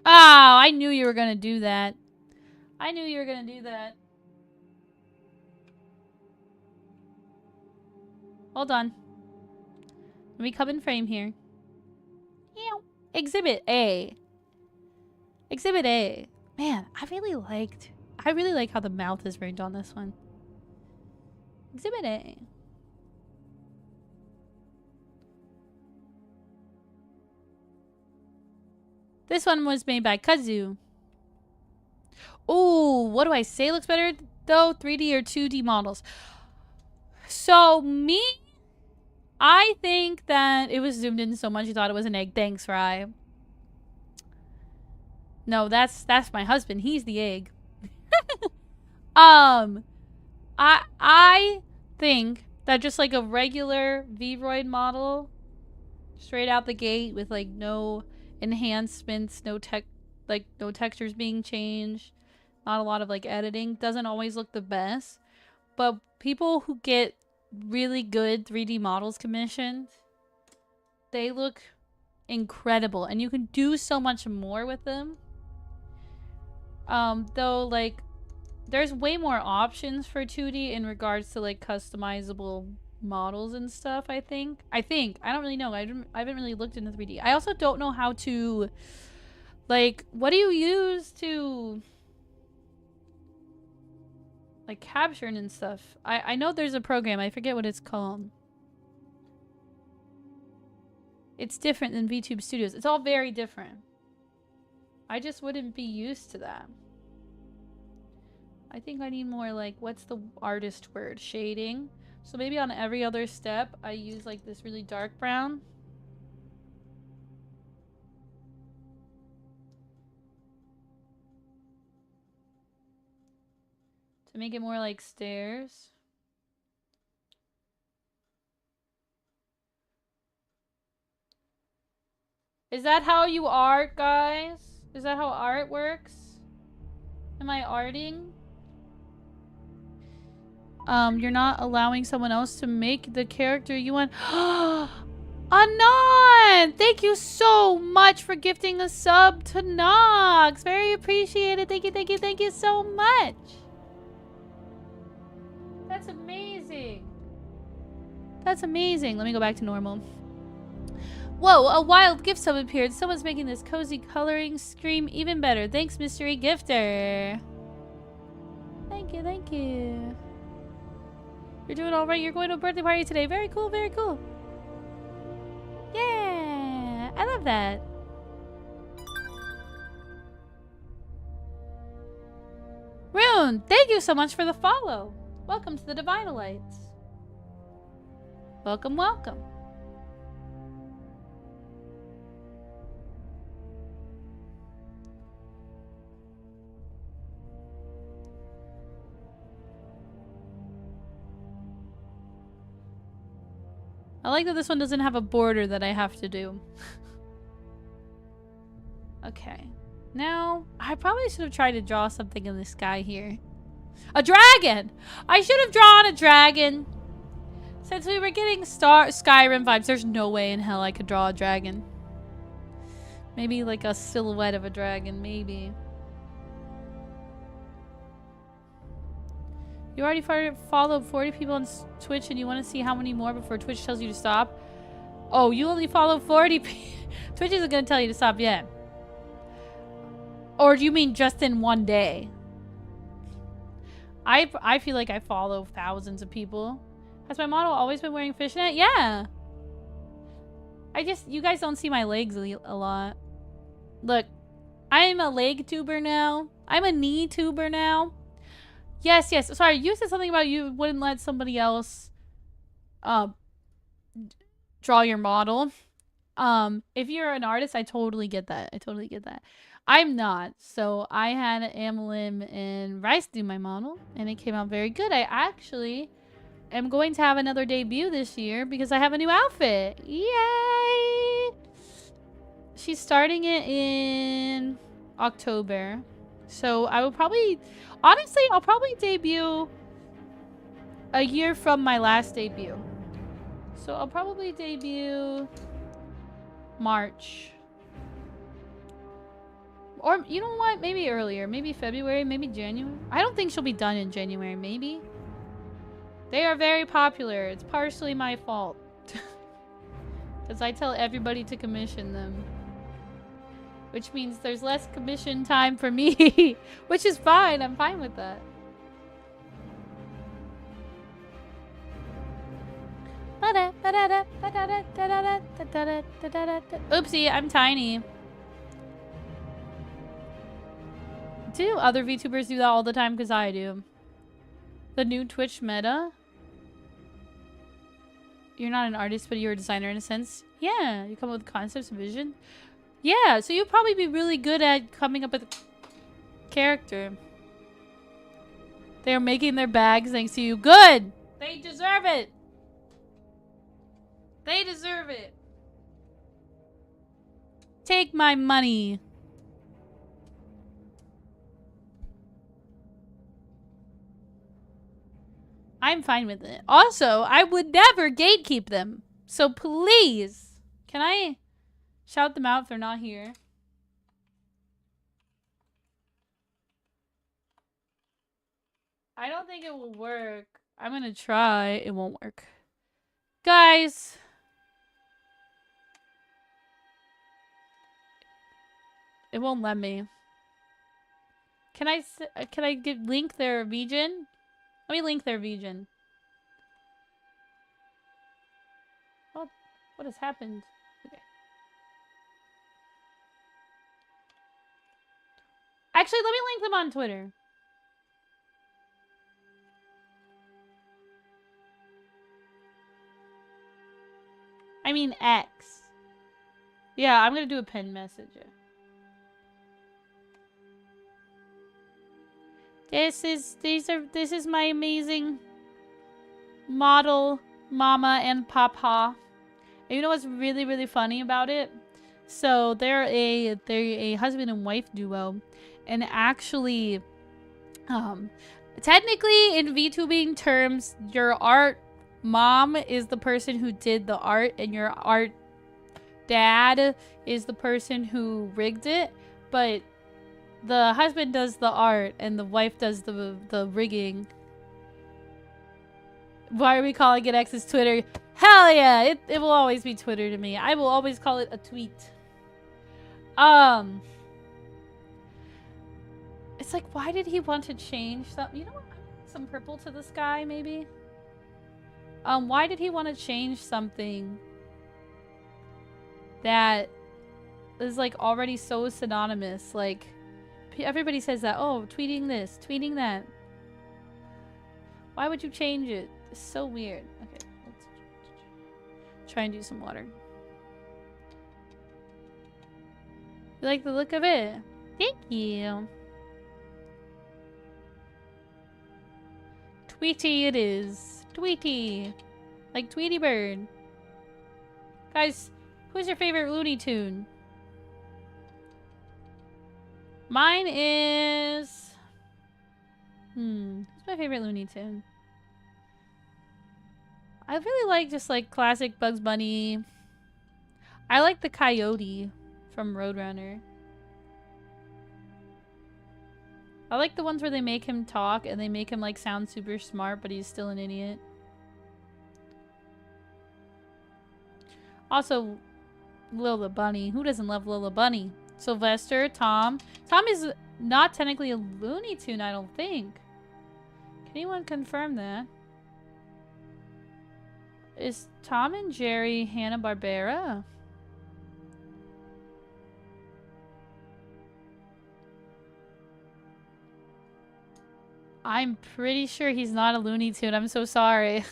Oh, I knew you were gonna do that. I knew you were gonna do that. Hold on. Let me come in frame here. Exhibit A. Exhibit A. Man, I really like how the mouth is rigged on this one. Exhibit A. This one was made by Kazu. Ooh, what do I say looks better though? 3D or 2D models? So me, I think that it was zoomed in so much you thought it was an egg. Thanks, Rye. No, that's my husband. He's the egg. I think that just like a regular VRoid model, straight out the gate with like no enhancements, no textures being changed, not a lot of like editing, doesn't always look the best. But people who get really good 3D models commissioned, they look incredible and you can do so much more with them. Though like there's way more options for 2D in regards to like customizable models and stuff. I think I don't really know. I haven't really looked into 3D. I also don't know how to like, what do you use to like capture and stuff? I know there's a program. I forget what it's called. It's different than VTube Studios. It's all very different. I just wouldn't be used to that. I think I need more like, what's the artist word? Shading. So maybe on every other step, I use like this really dark brown. To make it more like stairs. Is that how you art, guys? Is that how art works? Am I arting? You're not allowing someone else to make the character you want. Anon! Thank you so much for gifting a sub to Nox. Very appreciated. Thank you, thank you, thank you so much. That's amazing. That's amazing. Let me go back to normal. Whoa, a wild gift sub appeared. Someone's making this cozy coloring scream even better. Thanks, mystery gifter. Thank you, thank you. You're doing all right. You're going to a birthday party today. Very cool, very cool. Yeah, I love that. Rune, thank you so much for the follow. Welcome to the Divinalites. Welcome, welcome. I like that this one doesn't have a border that I have to do. Okay. Now, I probably should have tried to draw something in the sky here. A dragon! I should have drawn a dragon. Since we were getting Skyrim vibes, there's no way in hell I could draw a dragon. Maybe like a silhouette of a dragon, maybe. You already followed 40 people on Twitch and you want to see how many more before Twitch tells you to stop? Oh, you only follow 40 people. Twitch isn't going to tell you to stop yet. Or do you mean just in one day? I feel like I follow thousands of people. Has my model always been wearing fishnet? Yeah. You guys don't see my legs a lot. Look, I'm a leg tuber now. I'm a knee tuber now. Yes, yes. Sorry, you said something about you wouldn't let somebody else draw your model. If you're an artist, I totally get that. I totally get that. I'm not. So I had Amalim and Rice do my model, and it came out very good. I actually am going to have another debut this year because I have a new outfit. Yay! She's starting it in October. So I will probably... Honestly, I'll probably debut a year from my last debut. So I'll probably debut March. Or, you know what? Maybe earlier. Maybe February. Maybe January. I don't think she'll be done in January. Maybe. They are very popular. It's partially my fault. Because I tell everybody to commission them. Which means there's less commission time for me. Which is fine. I'm fine with that. Oopsie, I'm tiny. Do other VTubers do that all the time? Because I do. The new Twitch meta? You're not an artist, but you're a designer in a sense. Yeah, you come up with concepts and vision. Yeah, so you'd probably be really good at coming up with a character. They're making their bags thanks to you. Good! They deserve it! They deserve it. Take my money. I'm fine with it. Also, I would never gatekeep them. So please, can I shout them out if they're not here? I don't think it will work. I'm gonna try. It won't work. Guys. It won't let me. Can I link their region? Let me link their region. What has happened? Okay. Actually, let me link them on Twitter. I mean X. Yeah, I'm gonna do a pin message. This is my amazing model mama and papa. And you know what's really, really funny about it? So they're a husband and wife duo, and actually Technically, in VTubing terms, your art mom is the person who did the art, and your art dad is the person who rigged it. But the husband does the art, and the wife does the rigging. Why are we calling it X's Twitter? Hell yeah! It will always be Twitter to me. I will always call it a tweet. It's like, why did he want to change something? You know what? Some purple to the sky, maybe? Why did he want to change something that is, like, already so synonymous? Like, everybody says that. Oh, tweeting this, tweeting that. Why would you change it? It's so weird. Okay, let's try and do some water. You like the look of it? Thank you. Tweety it is. Tweety. Like Tweety Bird. Guys, who's your favorite Looney Tune? Mine is... who's my favorite Looney Tune? I really like just like classic Bugs Bunny. I like the Coyote from Roadrunner. I like the ones where they make him talk and they make him like sound super smart, but he's still an idiot. Also, Lola Bunny. Who doesn't love Lola Bunny? Sylvester, Tom. Tom is not technically a Looney Tune, I don't think. Can anyone confirm that? Is Tom and Jerry Hanna-Barbera? I'm pretty sure he's not a Looney Tune. I'm so sorry.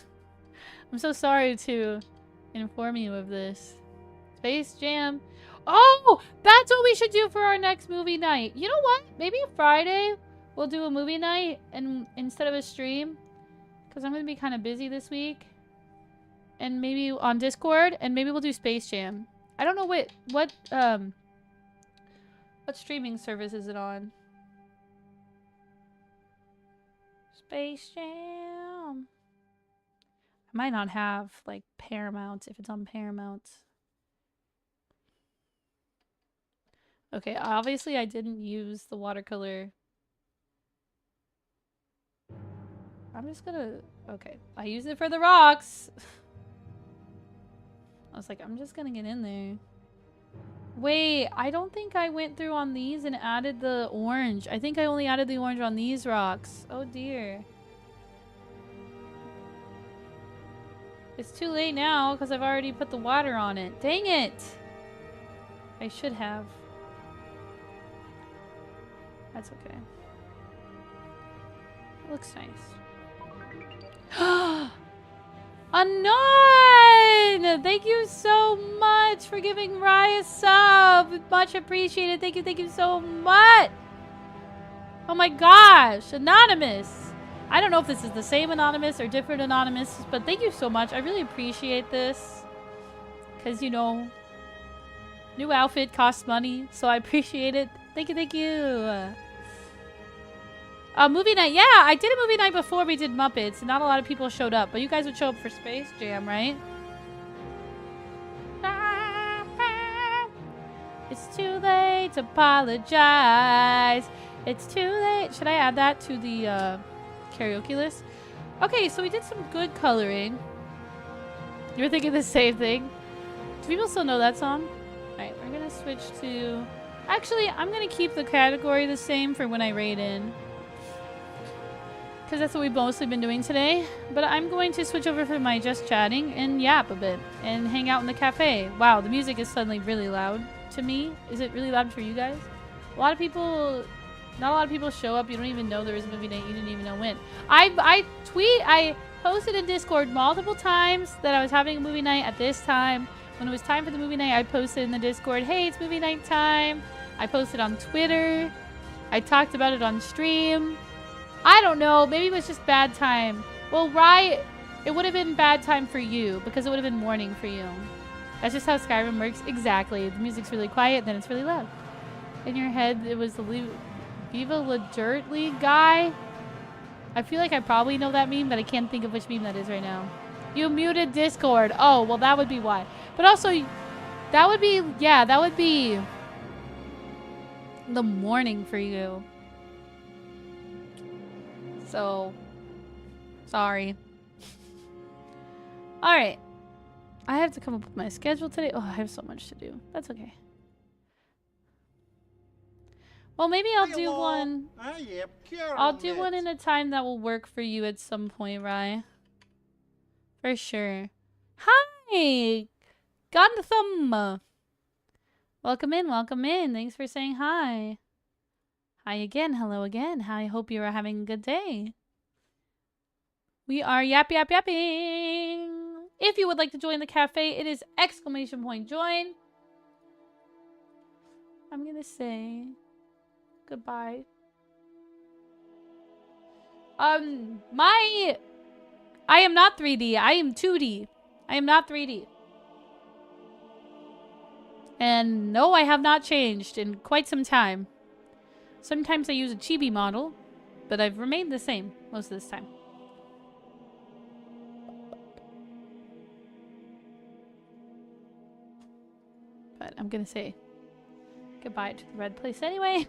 I'm so sorry to inform you of this. Space Jam. Oh, that's what we should do for our next movie night. You know what? Maybe Friday we'll do a movie night and instead of a stream, because I'm going to be kind of busy this week. And maybe on Discord, and maybe we'll do Space Jam. I don't know what streaming service is it on? Space Jam. I might not have like Paramount if it's on Paramount. Okay, obviously I didn't use the watercolor. I'm just gonna... Okay, I used it for the rocks. I was like, I'm just gonna get in there. Wait, I don't think I went through on these and added the orange. I think I only added the orange on these rocks. Oh dear. It's too late now because I've already put the water on it. Dang it! I should have. That's okay. It looks nice. Anon! Thank you so much for giving Raya a sub. Much appreciated. Thank you so much. Oh my gosh, Anonymous. I don't know if this is the same Anonymous or different Anonymous, but thank you so much. I really appreciate this. Because, you know, new outfit costs money, so I appreciate it. Thank you. Movie night. Yeah, I did a movie night before we did Muppets. And not a lot of people showed up. But you guys would show up for Space Jam, right? It's too late to apologize. It's too late. Should I add that to the karaoke list? Okay, so we did some good coloring. You're thinking the same thing? Do people still know that song? Alright, we're going to switch to... Actually, I'm going to keep the category the same for when I raid in. Because that's what we've mostly been doing today. But I'm going to switch over from my just chatting and yap a bit. And hang out in the cafe. Wow, the music is suddenly really loud to me. Is it really loud for you guys? A lot of people... Not a lot of people show up. You don't even know there was a movie night. You didn't even know when. I posted in Discord multiple times that I was having a movie night at this time. When it was time for the movie night, I posted in the Discord, hey, it's movie night time. I posted on Twitter. I talked about it on stream. I don't know. Maybe it was just bad time. Well, right, it would have been bad time for you because it would have been morning for you. That's just how Skyrim works. Exactly. The music's really quiet, then it's really loud. In your head, it was the Viva La Dirt League guy. I feel like I probably know that meme, but I can't think of which meme that is right now. You muted Discord. Oh, well, that would be why. But also, that would be, yeah, that would be the morning for you. So, sorry. All right. I have to come up with my schedule today. Oh, I have so much to do. That's okay. Well, maybe I'll do one. I'll do one in a time that will work for you at some point, Rye. For sure. Hi! Gotham! Welcome in, welcome in. Thanks for saying hi. Hi again, hello again. I hope you are having a good day. We are yapping. If you would like to join the cafe, it is !join. I'm gonna say goodbye. I am not 3D. I am 2D. I am not 3D. And no, I have not changed in quite some time. Sometimes I use a chibi model, but I've remained the same most of this time. But I'm gonna say goodbye to the red place anyway.